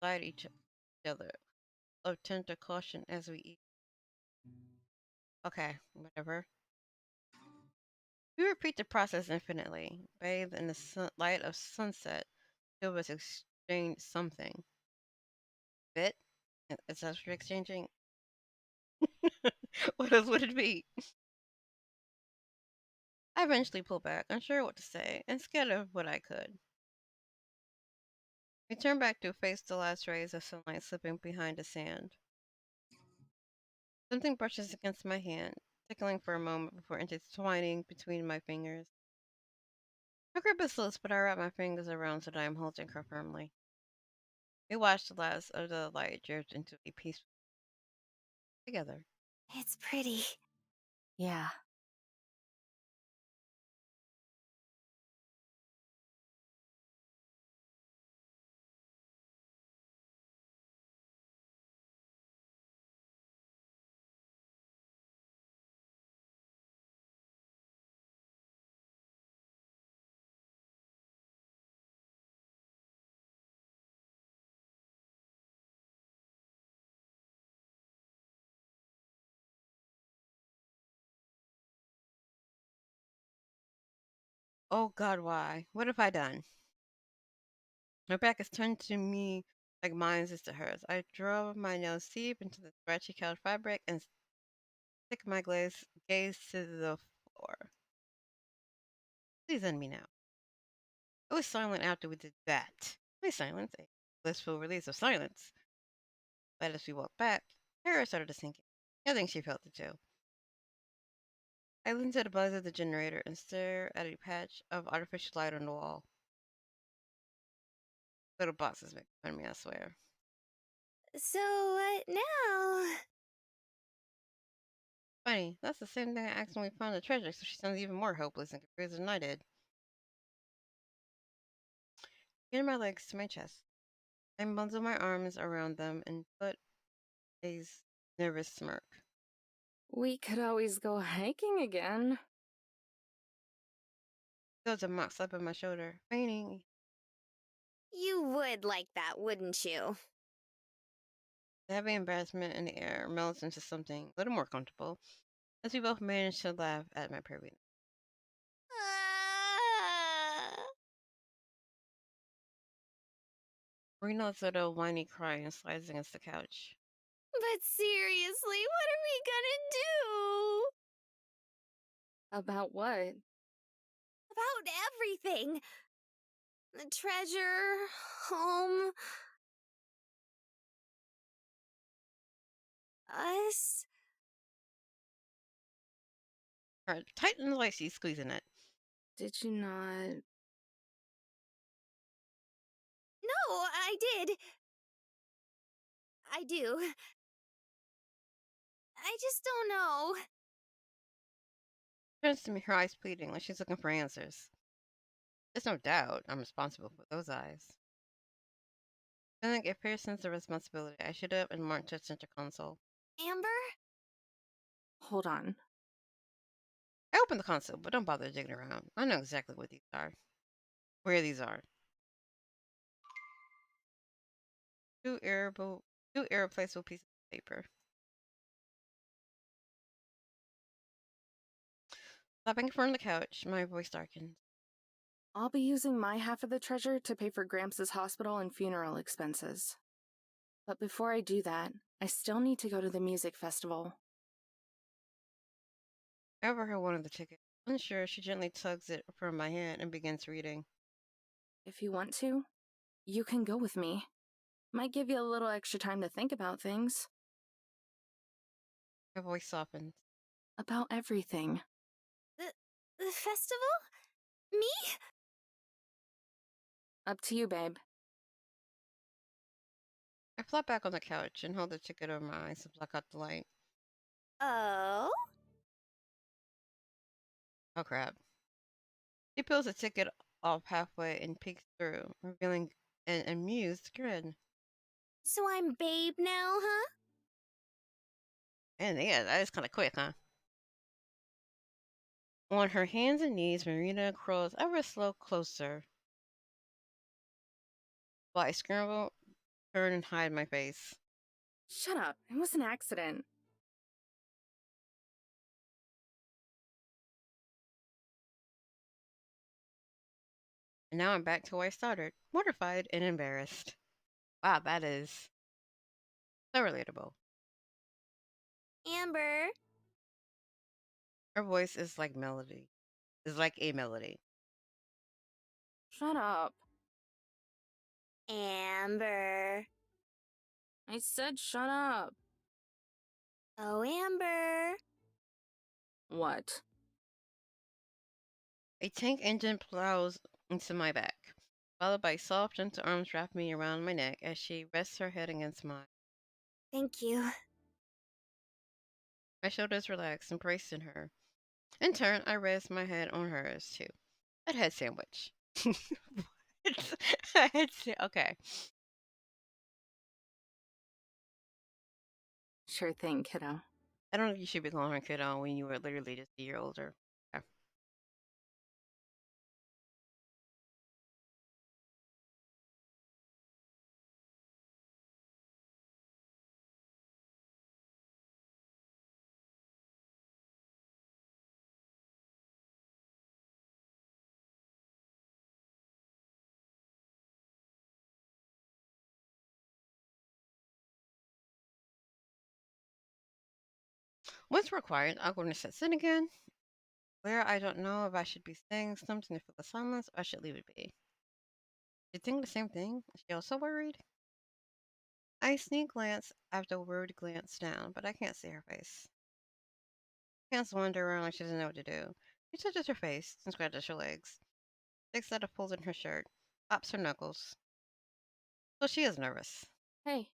beside each other, of tender caution as we eat. Okay, whatever. We repeat the process infinitely, bathed in the light of sunset, till us exchange something. Bit? Is that what you're exchanging? What else would it be? I eventually pulled back, unsure what to say, and scared of what I could. We turned back to face the last rays of sunlight slipping behind the sand. Something brushes against my hand, tickling for a moment before intertwining between my fingers. Her grip is loose, but I wrap my fingers around so that I am holding her firmly. We watched the last of the light drift into a peaceful together. It's pretty. Yeah. Oh God, why? What have I done? Her back is turned to me like mine is to hers. I drove my nose deep into the scratchy couch fabric and stick my gaze to the floor. Please end me now. It was silent after we did that. My silence, a blissful release of silence. But as we walked back, terror started to sink in. I think she felt it too. I listened to the buzz of the generator and stared at a patch of artificial light on the wall. Little boxes make fun of me, I swear. So what now? Funny, that's the same thing I asked when we found the treasure, so she sounds even more hopeless and confused than I did. Getting my legs to my chest, I bundled my arms around them and put a nervous smirk. We could always go hiking again. There was a mock slap on my shoulder, fainting. You would like that, wouldn't you? The heavy embarrassment in the air melts into something a little more comfortable as we both managed to laugh at my perviness. Ah. Reno let out a whiny cry and slides against the couch. But seriously, what are we gonna do? About what? About everything. The treasure, home, us. Her tightened like she's squeezing it. Did you not? No, I did. I do. I just don't know. Turns to me, her eyes pleading, like she's looking for answers. There's no doubt I'm responsible for those eyes. Feeling a fair sense of responsibility, I stood up and marched to the center console. Amber? Hold on. I opened the console, but don't bother digging around. I know exactly what these are. Where these are. Two irreplaceable pieces of paper. Stopping in front of the couch, my voice darkened. I'll be using my half of the treasure to pay for Gramps' hospital and funeral expenses. But before I do that, I still need to go to the music festival. I overheard one of the tickets. Unsure, she gently tugs it from my hand and begins reading. If you want to, you can go with me. Might give you a little extra time to think about things. My voice softens. About everything. The festival? Me? Up to you, babe. I flop back on the couch and hold the ticket over my eyes to block out the light. Oh? Oh crap. She peels the ticket off halfway and peeks through, revealing an amused grin. So I'm babe now, huh? And yeah, that is kind of quick, huh? On her hands and knees, Marina crawls ever slow closer, while I scramble, turn, and hide my face. Shut up. It was an accident. And now I'm back to where I started, mortified and embarrassed. Wow, that is So relatable. Amber. Her voice is like melody. Is like a melody. Shut up. Amber. I said shut up. Oh, Amber. What? A tank engine plows into my back, followed by soft, gentle arms wrap me around my neck as she rests her head against mine. Thank you. My shoulders relax, embracing her. In turn, I rest my head on hers too. A head sandwich. What? Okay. Sure thing, kiddo. I don't think you should be calling her kiddo when you were literally just a year older. Okay. What's required? I'm going to set sin again. Where I don't know if I should be saying something to fill the silence or I should leave it be. You think the same thing? Is she also worried? I sneak glance after word glance down, but I can't see her face. Hands wander around like she doesn't know what to do. She touches her face and scratches her legs. Takes out a fold in her shirt. Pops her knuckles. So she is nervous. Hey,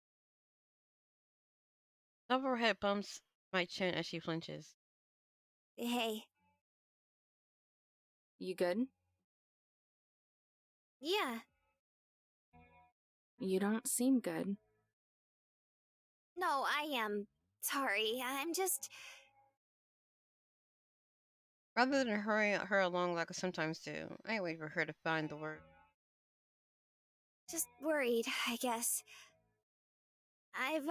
Top of her head bumps my chin as she flinches. Hey. you good? Yeah. You don't seem good. No, I am sorry. I'm just Rather than hurry her along like I sometimes do, I wait for her to find the word. worried, I guess. I've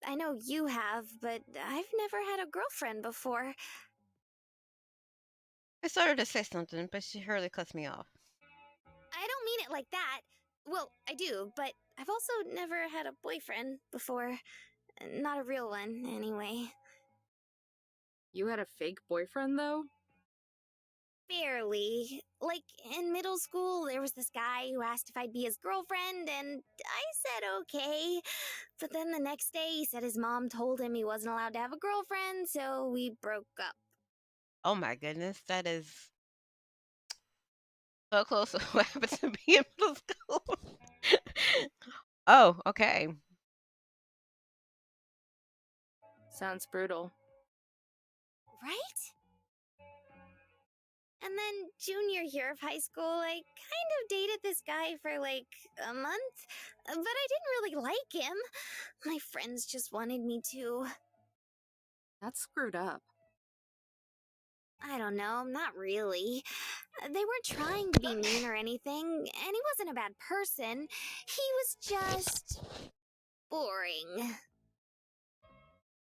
I know you have, but I've never had a girlfriend before. I started to say something, but she hurriedly cuts me off. I don't mean it like that. Well, I do, but I've also never had a boyfriend before. Not a real one, anyway. You had a fake boyfriend, though? Barely. Like, in middle school, there was this guy who asked if I'd be his girlfriend, and I said okay. But then the next day, he said his mom told him he wasn't allowed to have a girlfriend, so we broke up. Oh my goodness, that is so close to what happened to me in middle school. Oh, okay. Sounds brutal. Right? And then, junior year of high school, I kind of dated this guy for like a month, but I didn't really like him. My friends just wanted me to. That's screwed up. I don't know, not really. They weren't trying to be mean or anything, and he wasn't a bad person. He was just boring.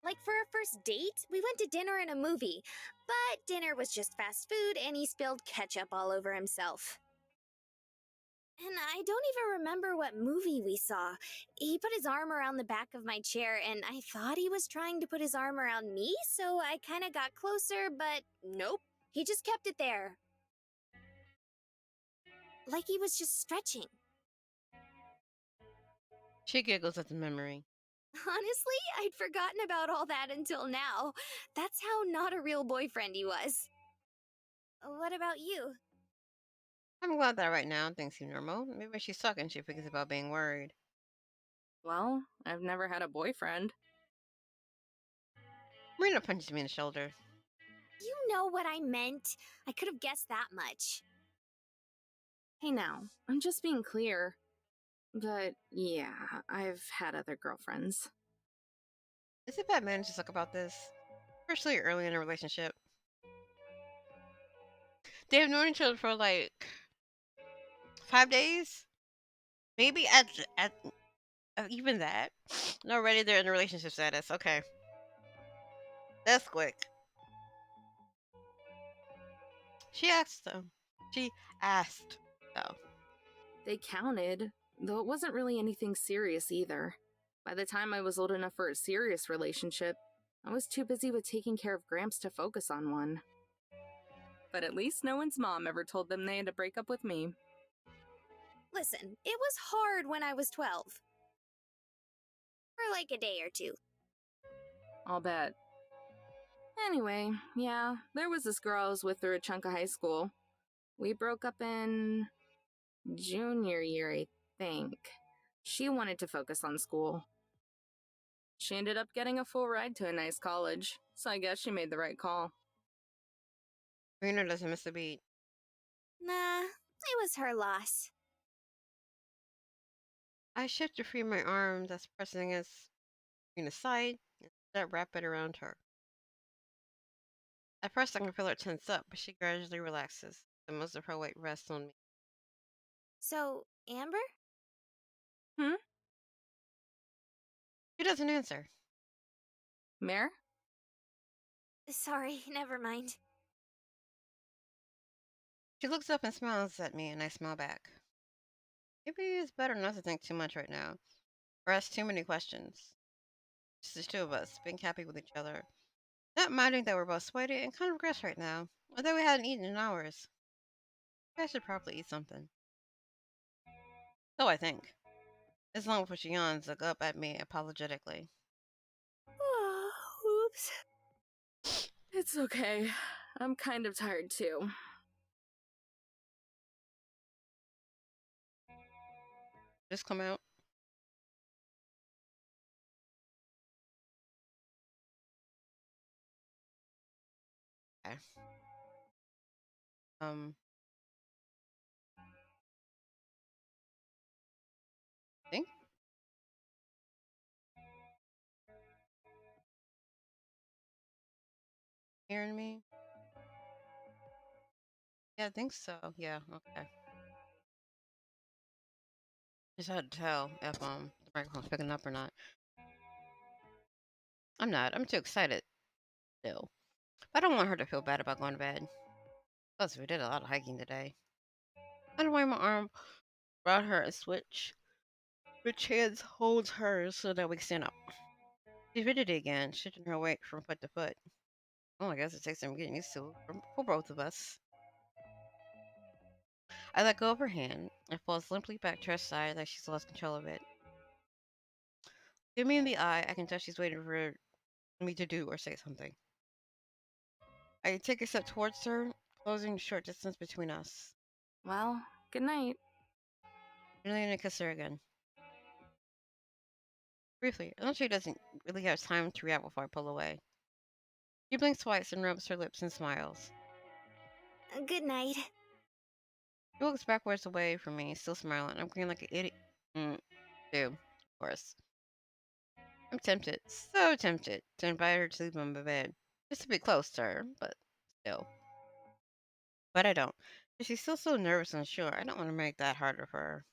Like, for our first date, we went to dinner and a movie, but dinner was just fast food and he spilled ketchup all over himself. And I don't even remember what movie we saw. He put his arm around the back of my chair, and I thought he was trying to put his arm around me, so I kind of got closer, but nope. He just kept it there. Like he was just stretching. She giggles at the memory. Honestly, I'd forgotten about all that until now. That's how not a real boyfriend he was. What about you? I'm glad that right now things seem normal. Maybe when she's talking, she forgets about being worried. Well, I've never had a boyfriend. Marina punches me in the shoulder. You know what I meant. I could have guessed that much. Hey now, I'm just being clear. But yeah, I've had other girlfriends. Is it bad manners to talk about this? Especially early in a relationship. They've known each other for like 5 days? Maybe at even that. And already they're in a relationship status. Okay. That's quick. She asked though. She asked though. They counted, though it wasn't really anything serious either. By the time I was old enough for a serious relationship, I was too busy with taking care of Gramps to focus on one. But at least no one's mom ever told them they had to break up with me. Listen, it was hard when I was 12. For like a day or two. I'll bet. Anyway, yeah, there was this girl I was with through a chunk of high school. We broke up in junior year, I think. She wanted to focus on school. She ended up getting a full ride to a nice college, so I guess she made the right call. Marina doesn't miss a beat. Nah, it was her loss. I shift to free my arm that's pressing against Marina's side and that wrap it around her. At first, I can feel her tense up, but she gradually relaxes, and most of her weight rests on me. So, Amber? Hmm? She doesn't answer. Mare? Sorry, never mind. She looks up and smiles at me, and I smile back. Maybe it's better not to think too much right now, or ask too many questions. Just the two of us, being happy with each other. Not minding that we're both sweaty and kind of gross right now, or that we hadn't eaten in hours. I should probably eat something. So I think. It's long before she yawns, look up at me apologetically. Oops. It's okay. I'm kind of tired too. Just come out. Okay. Um, think? Hearing me? Yeah, I think so. Yeah, okay. Just had to tell if the microphone's picking up or not. I'm not. I'm too excited still. I don't want her to feel bad about going to bed. Plus, we did a lot of hiking today. I don't my arm brought her a switch, which hands holds hers so that we can stand up. She fidgeted again, shifting her weight from foot to foot. Oh, I guess it takes some getting used to for both of us. I let go of her hand and falls limply back to her side like she's lost control of it. Give me in the eye, I can tell she's waiting for me to do or say something. I take a step towards her, closing the short distance between us. Well, good night. I lean and kiss her again. Briefly, I know she doesn't really have time to react before I pull away. She blinks twice and rubs her lips and smiles. Good night. She looks backwards away from me, still smiling. I'm grinning like an idiot. Too, of course. I'm tempted, so tempted, to invite her to sleep on my bed. Just to be close to her, but still. But I don't. She's still so nervous and unsure. I don't want to make that harder for her.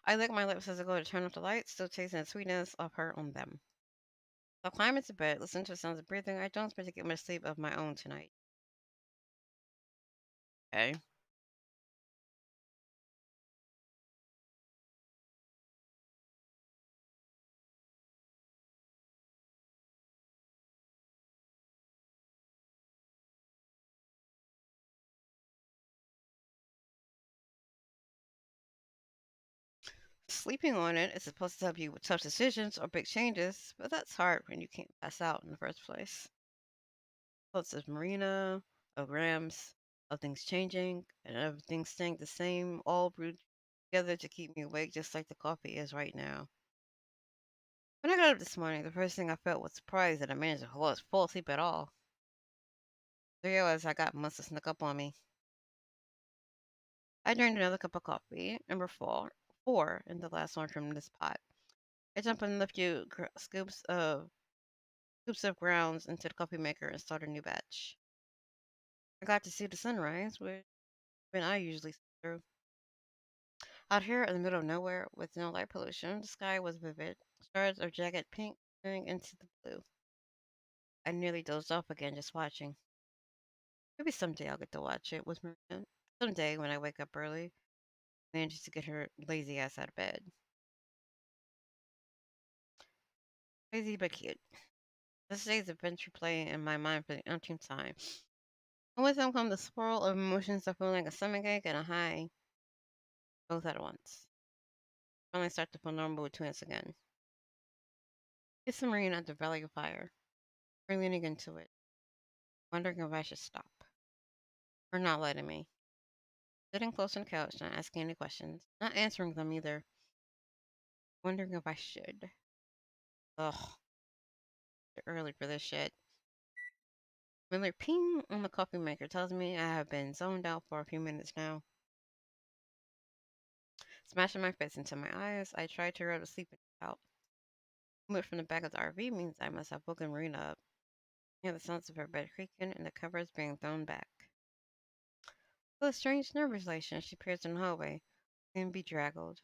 I lick my lips as I go to turn off the lights, still tasting the sweetness of her on them. So I climb into bed, listen to the sounds of breathing. I don't expect to get much sleep of my own tonight. Okay. Sleeping on it is supposed to help you with tough decisions or big changes, but that's hard when you can't pass out in the first place. Thoughts of Marina, of Rams, of things changing, and everything staying the same, all brewed together to keep me awake just like the coffee is right now. When I got up this morning, the first thing I felt was surprise that I managed to fall asleep at all. I realized I got must have snuck up on me. I drank another cup of coffee, number four, and the last one from this pot. I jumped in a few scoops of grounds into the coffee maker and started a new batch. I got to see the sunrise, which when I usually see through. Out here in the middle of nowhere, with no light pollution, the sky was vivid, stars of jagged pink turning into the blue. I nearly dozed off again just watching. Maybe someday I'll get to watch it with Maria. Someday when I wake up early, manages to get her lazy ass out of bed. Crazy but cute. This day's adventure play in my mind for the umpteenth time. And with them come the swirl of emotions that feel like a stomachache and a high, both at once. Finally start to feel normal with twins again. It's the marine at the valley of fire. We're leaning into it, wondering if I should stop. Or not letting me. Sitting close on the couch, not asking any questions, not answering them either. Wondering if I should. Ugh, too early for this shit. Miller ping on the coffee maker tells me I have been zoned out for a few minutes now. Smashing my fist into my eyes, I try to rub the sleep out. Movement from the back of the RV means I must have woken Marina up. I hear the sounds of her bed creaking and the covers being thrown back. With a strange nervous elation as she peers in the hallway, then bedraggled.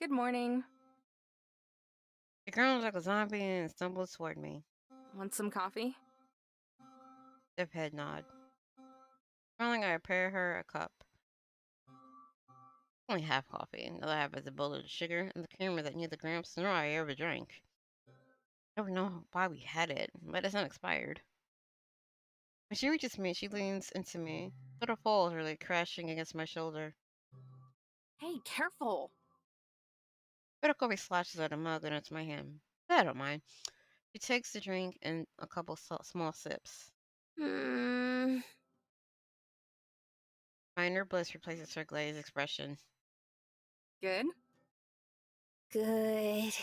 Good morning. She groans like a zombie and stumbles toward me. Want some coffee? Stiff head nod. Smiling, I prepare her a cup. Only half coffee. Another half is a bowl of sugar and the creamer that neither Gramps nor I ever drank. I don't know why we had it, but it's not expired. When she reaches me, she leans into me, but her falls really crashing against my shoulder. Hey, careful! But a coffee slashes at a mug and it's my hand. But I don't mind. She takes the drink and a couple small sips. Hmm. My inner bliss replaces her glazed expression. Good? Good.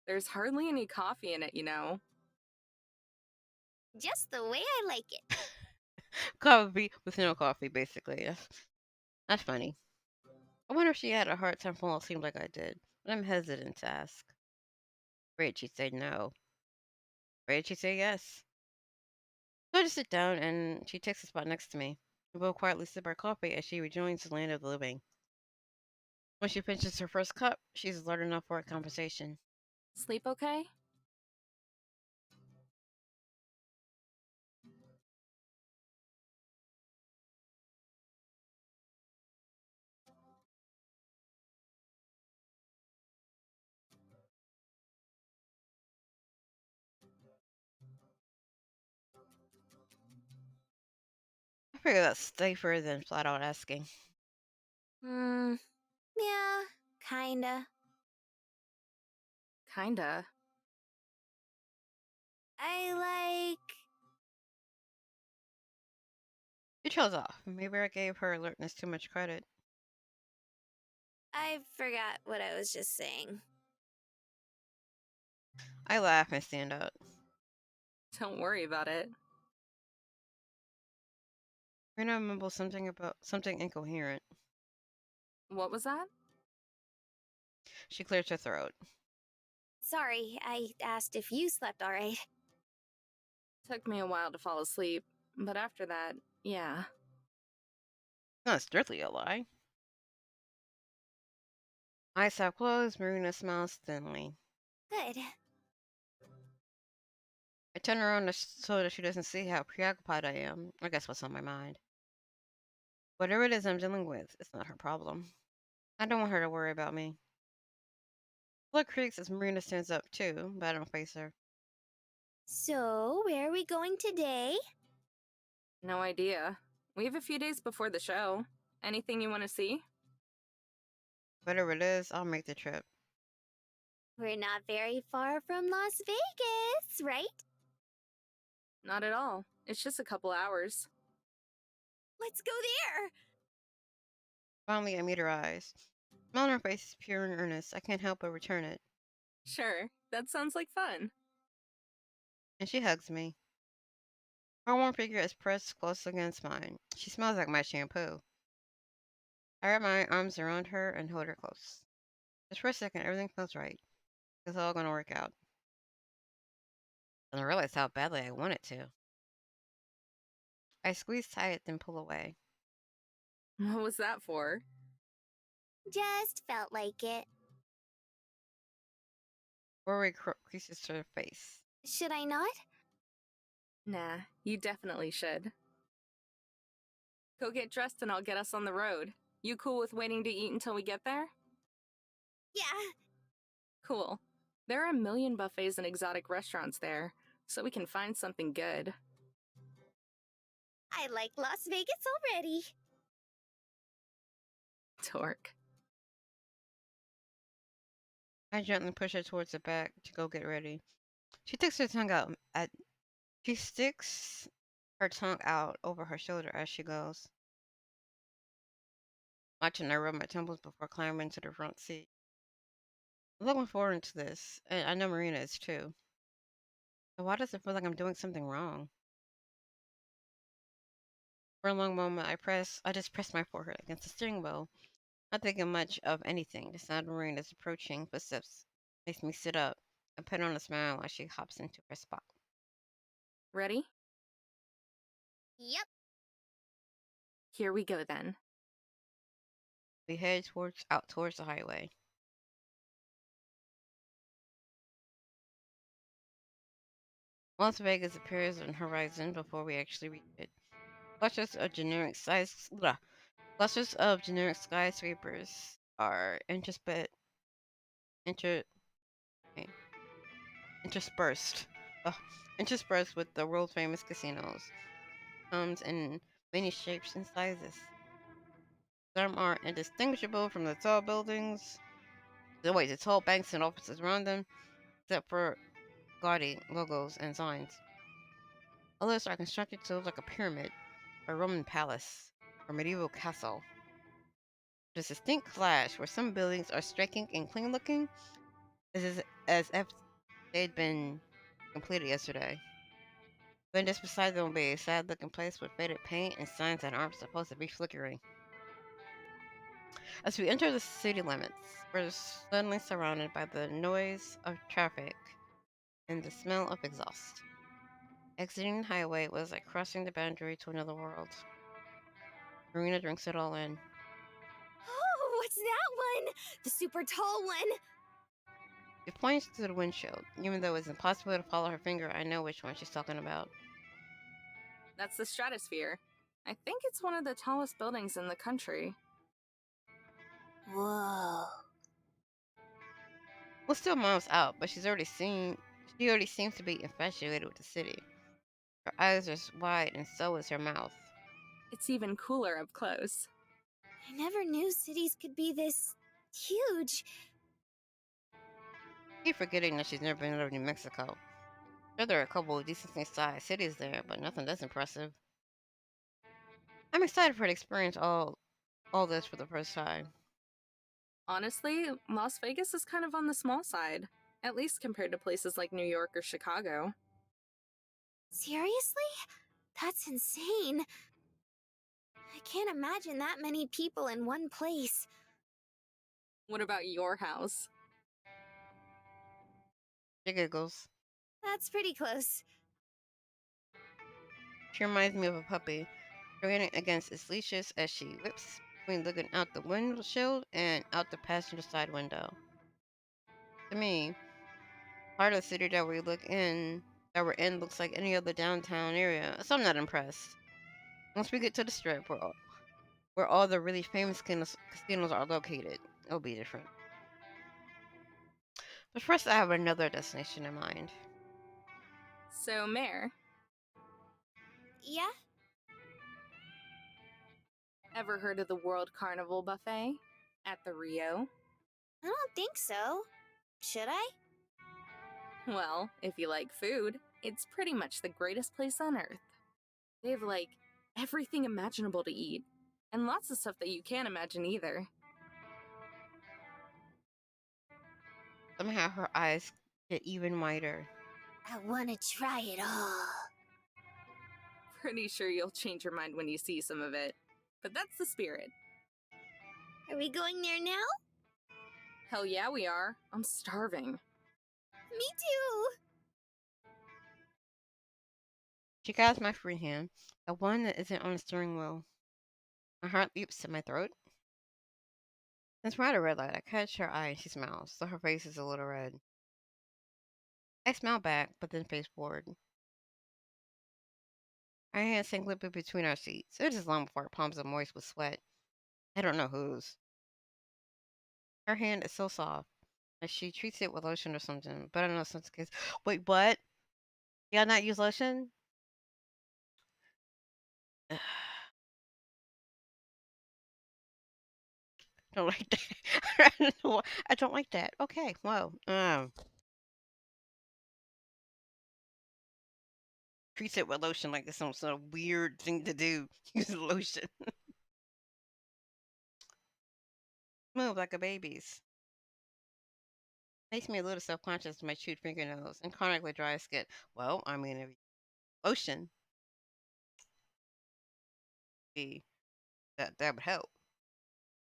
There's hardly any coffee in it, you know. Just the way I like it. Coffee with no coffee, basically. That's funny. I wonder if she had a hard time falling asleep like I did, but I'm hesitant to ask. Afraid she'd say no. Afraid she'd say yes. So I just sit down and she takes a spot next to me. We both quietly sip our coffee as she rejoins the land of the living. When she finishes her first cup, she's alert enough for a conversation. Sleep okay? I figure that's safer than flat out asking. Hmm. Yeah, kinda. Kinda. I like. She trails off. Maybe I gave her alertness too much credit. I forgot what I was just saying. I laugh and stand up. Don't worry about it. Rena mumbles something about something incoherent. What was that? She clears her throat. Sorry, I asked if you slept alright. Took me a while to fall asleep, but after that, yeah. Not strictly a lie. Eyes half closed, Marina smiles thinly. Good. I turn around so that she doesn't see how preoccupied I am. I guess what's on my mind. Whatever it is I'm dealing with, it's not her problem. I don't want her to worry about me. Blood creaks as Marina stands up too, but I don't face her. So, where are we going today? No idea. We have a few days before the show. Anything you want to see? Whatever it is, I'll make the trip. We're not very far from Las Vegas, right? Not at all. It's just a couple hours. Let's go there! Finally, I meet her eyes. Smile on her face is pure and earnest. I can't help but return it. Sure, that sounds like fun. And she hugs me. Her warm figure is pressed close against mine. She smells like my shampoo. I wrap my arms around her and hold her close. Just for a second, everything feels right. It's all gonna work out. And I realize how badly I want it to. I squeeze tight, then pull away. What was that for? Just felt like it. Worry creases to her face. Should I not? Nah, you definitely should. Go get dressed and I'll get us on the road. You cool with waiting to eat until we get there? Yeah. Cool. There are a million buffets and exotic restaurants there, so we can find something good. I like Las Vegas already. Torque. I gently push her towards the back to go get ready. She sticks her tongue out at she sticks her tongue out over her shoulder as she goes, watching her rub my temples before climbing to the front seat. I'm looking forward to this, and I know Marina is too. But why does it feel like I'm doing something wrong? For a long moment, I just press my forehead against the steering wheel, not thinking much of anything. The sound of Marina's approaching footsteps makes me sit up and put on a smile as she hops into her spot. Ready? Yep. Here we go then. We head towards the highway. Las Vegas appears on the horizon before we actually reach it. Clusters of generic size, blah, clusters of generic skyscrapers are inter, okay, interspersed, ugh, interspersed with the world famous casinos. Comes in many shapes and sizes. Some are indistinguishable from the tall buildings. The tall banks and offices around them, except for gaudy logos and signs. Others are constructed to look like a pyramid, a Roman palace, or medieval castle. There's a distinct clash where some buildings are striking and clean looking, as if they'd been completed yesterday. Then just beside them will be a sad looking place with faded paint and signs that aren't supposed to be flickering. As we enter the city limits, we're suddenly surrounded by the noise of traffic and the smell of exhaust. Exiting the highway was like crossing the boundary to another world. Marina drinks it all in. Oh, what's that one? The super tall one. She points to the windshield. Even though it's impossible to follow her finger, I know which one she's talking about. That's the Stratosphere. I think it's one of the tallest buildings in the country. Whoa. We're still miles out, but she already seems to be infatuated with the city. Her eyes are wide and so is her mouth. It's even cooler up close. I never knew cities could be this huge. I keep forgetting that she's never been out of New Mexico. Sure, there are a couple of decently sized cities there, but nothing that's impressive. I'm excited for her to experience all this for the first time. Honestly, Las Vegas is kind of on the small side, at least compared to places like New York or Chicago. Seriously? That's insane. I can't imagine that many people in one place. What about your house? She giggles. That's pretty close. She reminds me of a puppy, straining against its leashes as she whips between looking out the windshield and out the passenger side window. To me, part of the city that we're in looks like any other downtown area, so I'm not impressed. Once we get to the strip, where all the really famous casinos are located, it'll be different. But first, I have another destination in mind. So, Mare, Yeah? ever heard of the World Carnival Buffet at the Rio? I don't think so. Should I? Well, if you like food, it's pretty much the greatest place on earth. They have like everything imaginable to eat, and lots of stuff that you can't imagine either. Somehow her eyes get even wider. I want to try it all. Pretty sure you'll change your mind when you see some of it. But that's the spirit. Are we going there now? Hell yeah, we are. I'm starving. Me too. She grabs my free hand, the one that isn't on the steering wheel. My heart leaps to my throat. Since we're at a red light, I catch her eye and she smiles, so her face is a little red. I smile back, but then face forward. Our hands sink limply between our seats. It is long before our palms are moist with sweat. I don't know whose. Her hand is so soft, Like she treats it with lotion or something. But I don't know since case. Wait, what? Y'all not use lotion? Don't like that. I don't know why- I don't like that. Okay, well, treats it with lotion like it's some sort of weird thing to do. Use lotion. Move like a baby's. Makes me a little self-conscious of my chewed fingernails and chronically dry skin. Well, I mean, if lotion be that would help.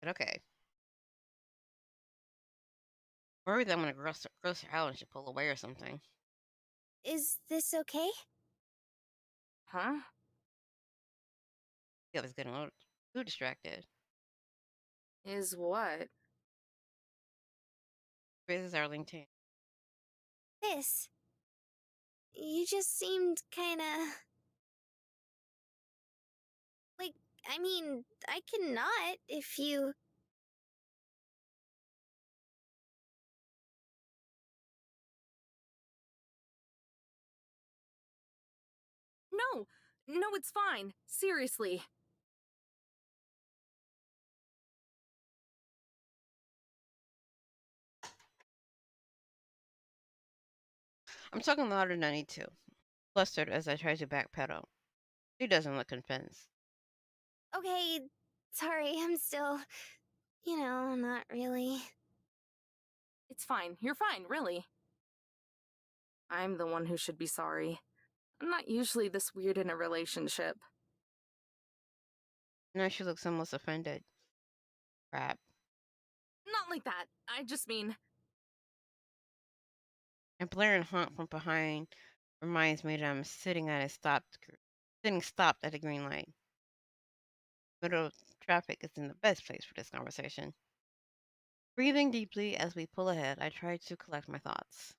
But okay. Worried that I'm gonna gross her out and she'll pull away or something. Is this okay? Huh? Yeah, I was getting a little too distracted. Is what? Raises Arlington. This. You just seemed kinda. Like, I mean, I cannot if you. No! No, it's fine. Seriously. I'm talking louder than I need to. Flustered as I try to backpedal. She doesn't look convinced. Okay, sorry, I'm still. Not really. It's fine. You're fine, really. I'm the one who should be sorry. I'm not usually this weird in a relationship. Now she looks almost offended. Crap. Not like that. I just mean, A blaring honk from behind reminds me that I'm sitting stopped at a green light. Middle of traffic is in the best place for this conversation. Breathing deeply as we pull ahead, I try to collect my thoughts.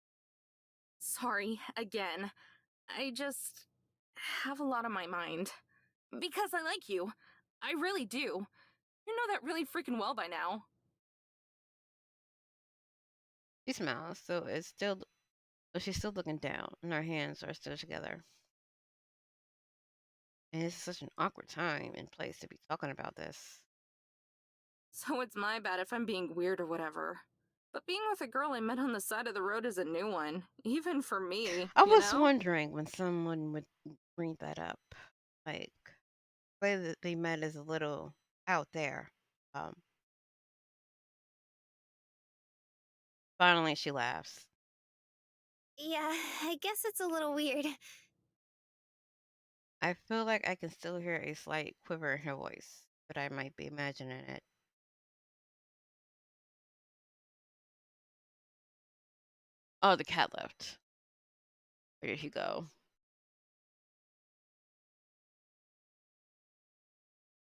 sorry, again. I just have a lot on my mind. Because I like you. I really do. You know that really freaking well by now. She smiles, though she's still looking down, and our hands are still together. And this is such an awkward time and place to be talking about this. So it's my bad if I'm being weird or whatever. But being with a girl I met on the side of the road is a new one, even for me, I you was know? wondering when someone would bring that up. Like, the way that they met is a little out there. Um, Finally, she laughs. Yeah, I guess it's a little weird. I feel like I can still hear a slight quiver in her voice, but I might be imagining it. Oh, the cat left. Where did he go?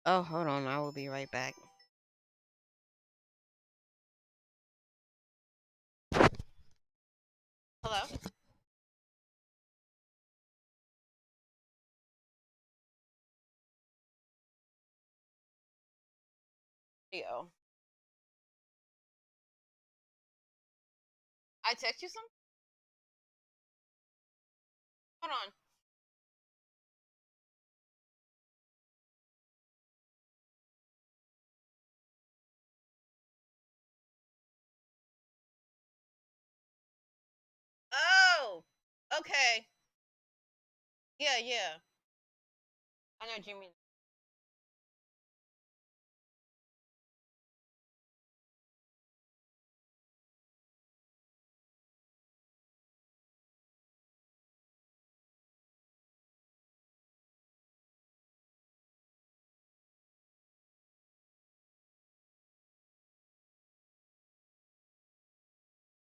Oh, hold on. I will be right back. Hello? Yo. I text you some? Hold on. Oh! Okay. Yeah, yeah. I know what you mean.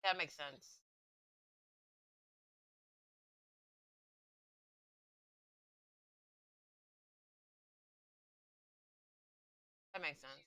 That makes sense. That makes sense.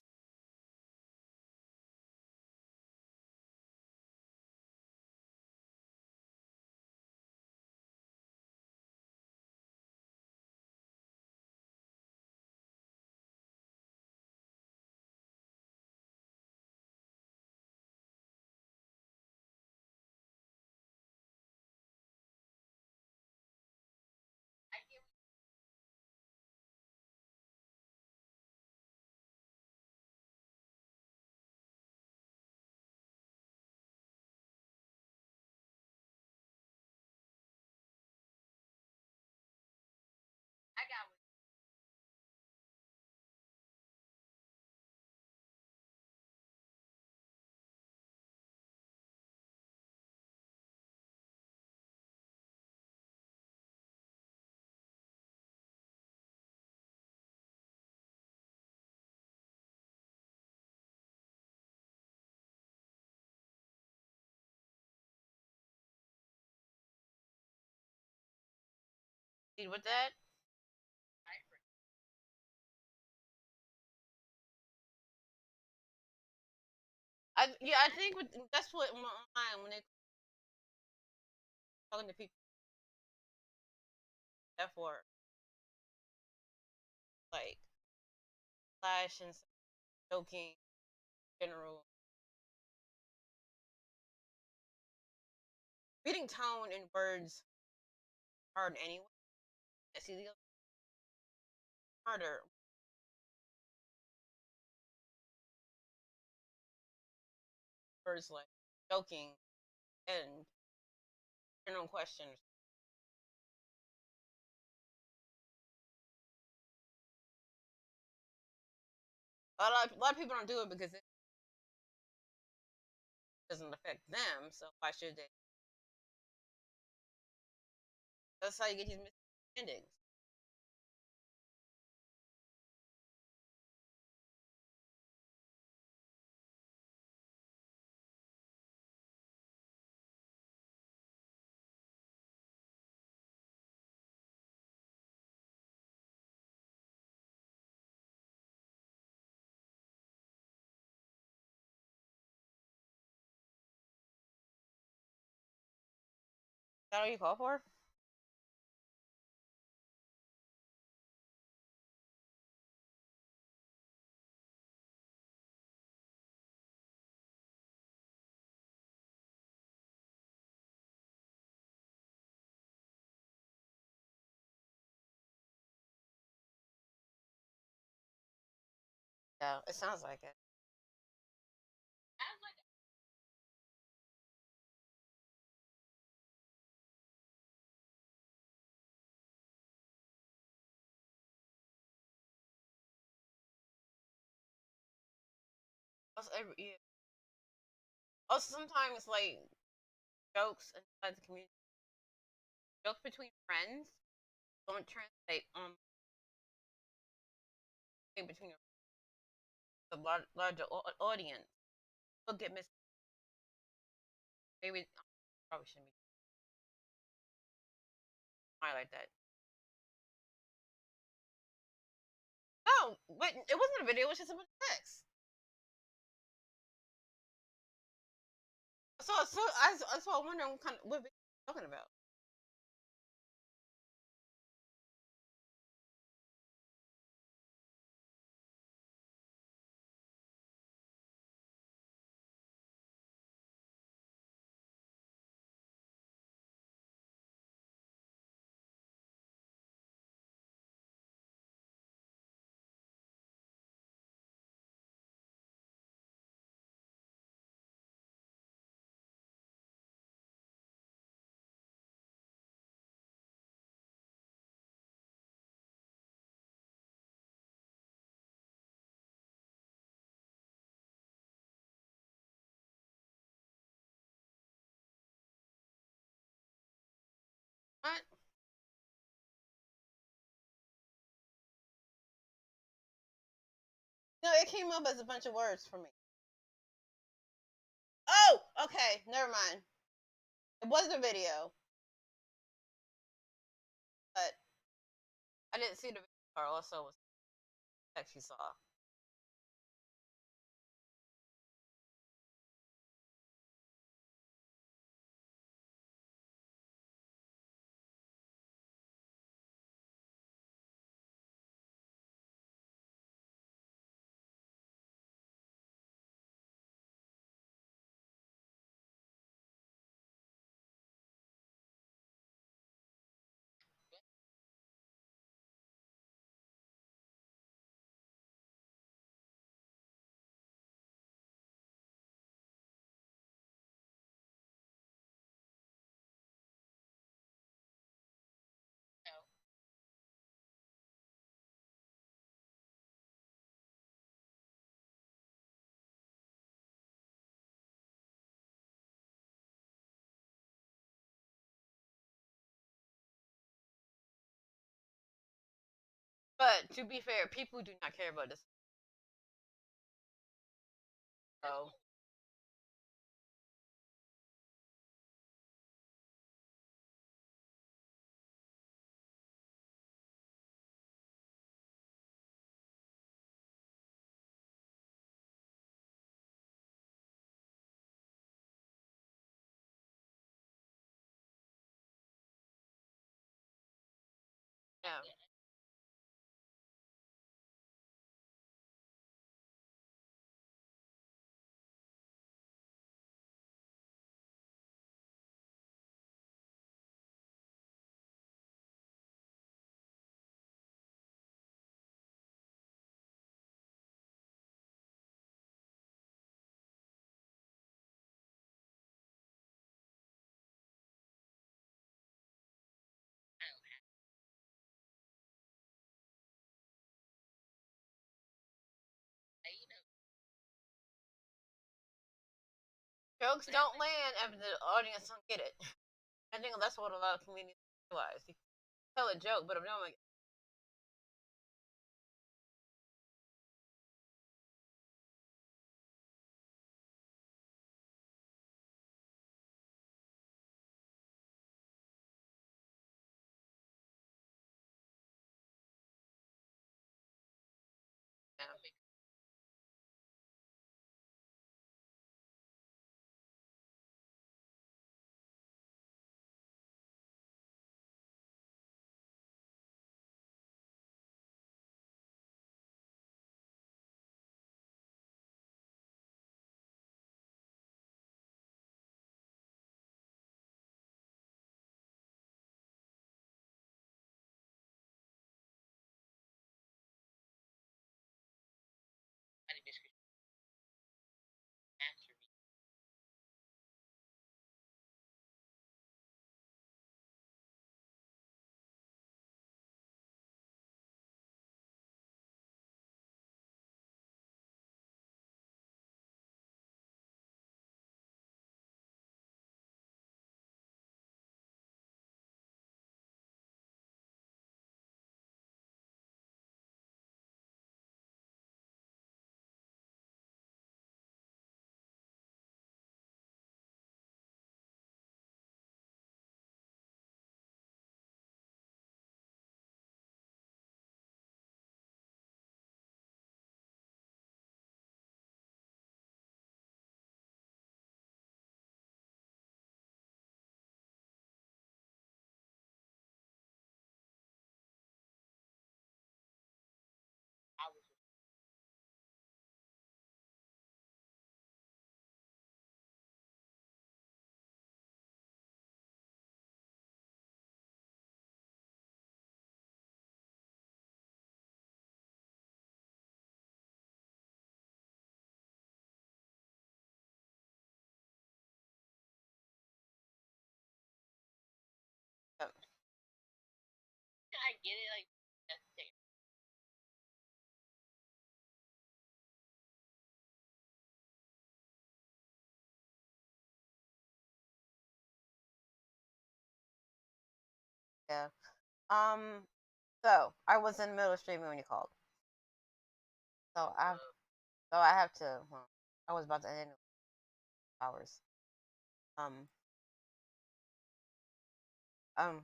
With that, I think that's what my mind when they talking to people that for like flash and joking in general. Reading tone and words hard anyway. See the harder words like joking and general questions. A lot of people don't do it because it doesn't affect them. So why should they? That's how you get these misunderstandings. Is that what you call for? Yeah, it sounds like it. Also, yeah. Also, sometimes like jokes inside the community, jokes between friends don't translate between a larger audience. They'll get mis. Maybe probably shouldn't be highlight that. No, but it wasn't a video. It was just a bunch of text. So I wonder what kind of what video you're talking about. What? No, it came up as a bunch of words for me. Oh, okay, never mind. It was a video, but I didn't see the video part. Also, was the text you saw. But to be fair, people do not care about this. So yeah. Jokes don't land if the audience don't get it. I think that's what a lot of comedians realize. You tell a joke, but if no one, yeah. Yep. Yeah. So I was in the middle of streaming when you called. So I have to. Well, I was about to end in hours. Um.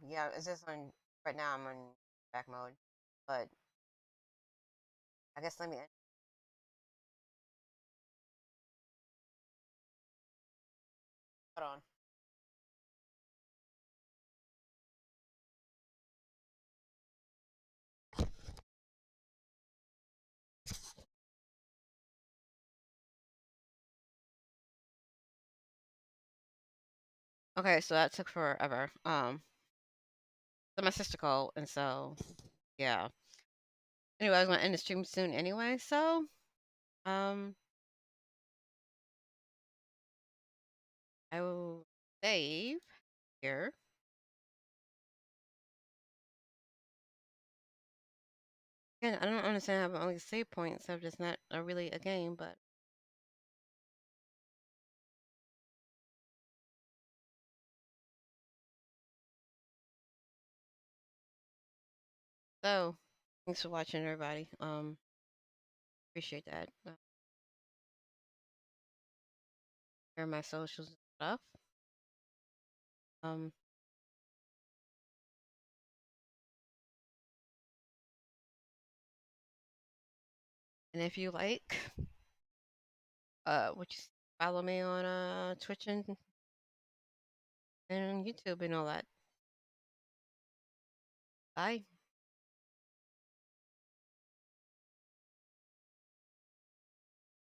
Yeah. It's just on right now. I'm on back mode, but I guess let me. Hold on. Okay, so that took forever. So my sister called, and so yeah. Anyway, I was gonna end the stream soon anyway. So um, I will save here. Again, I don't understand how only save points if it's not really a game, but so Thanks for watching, everybody. Appreciate that. Share my socials and stuff. Um, and if you like, what you follow me on Twitch and YouTube and all that. Bye.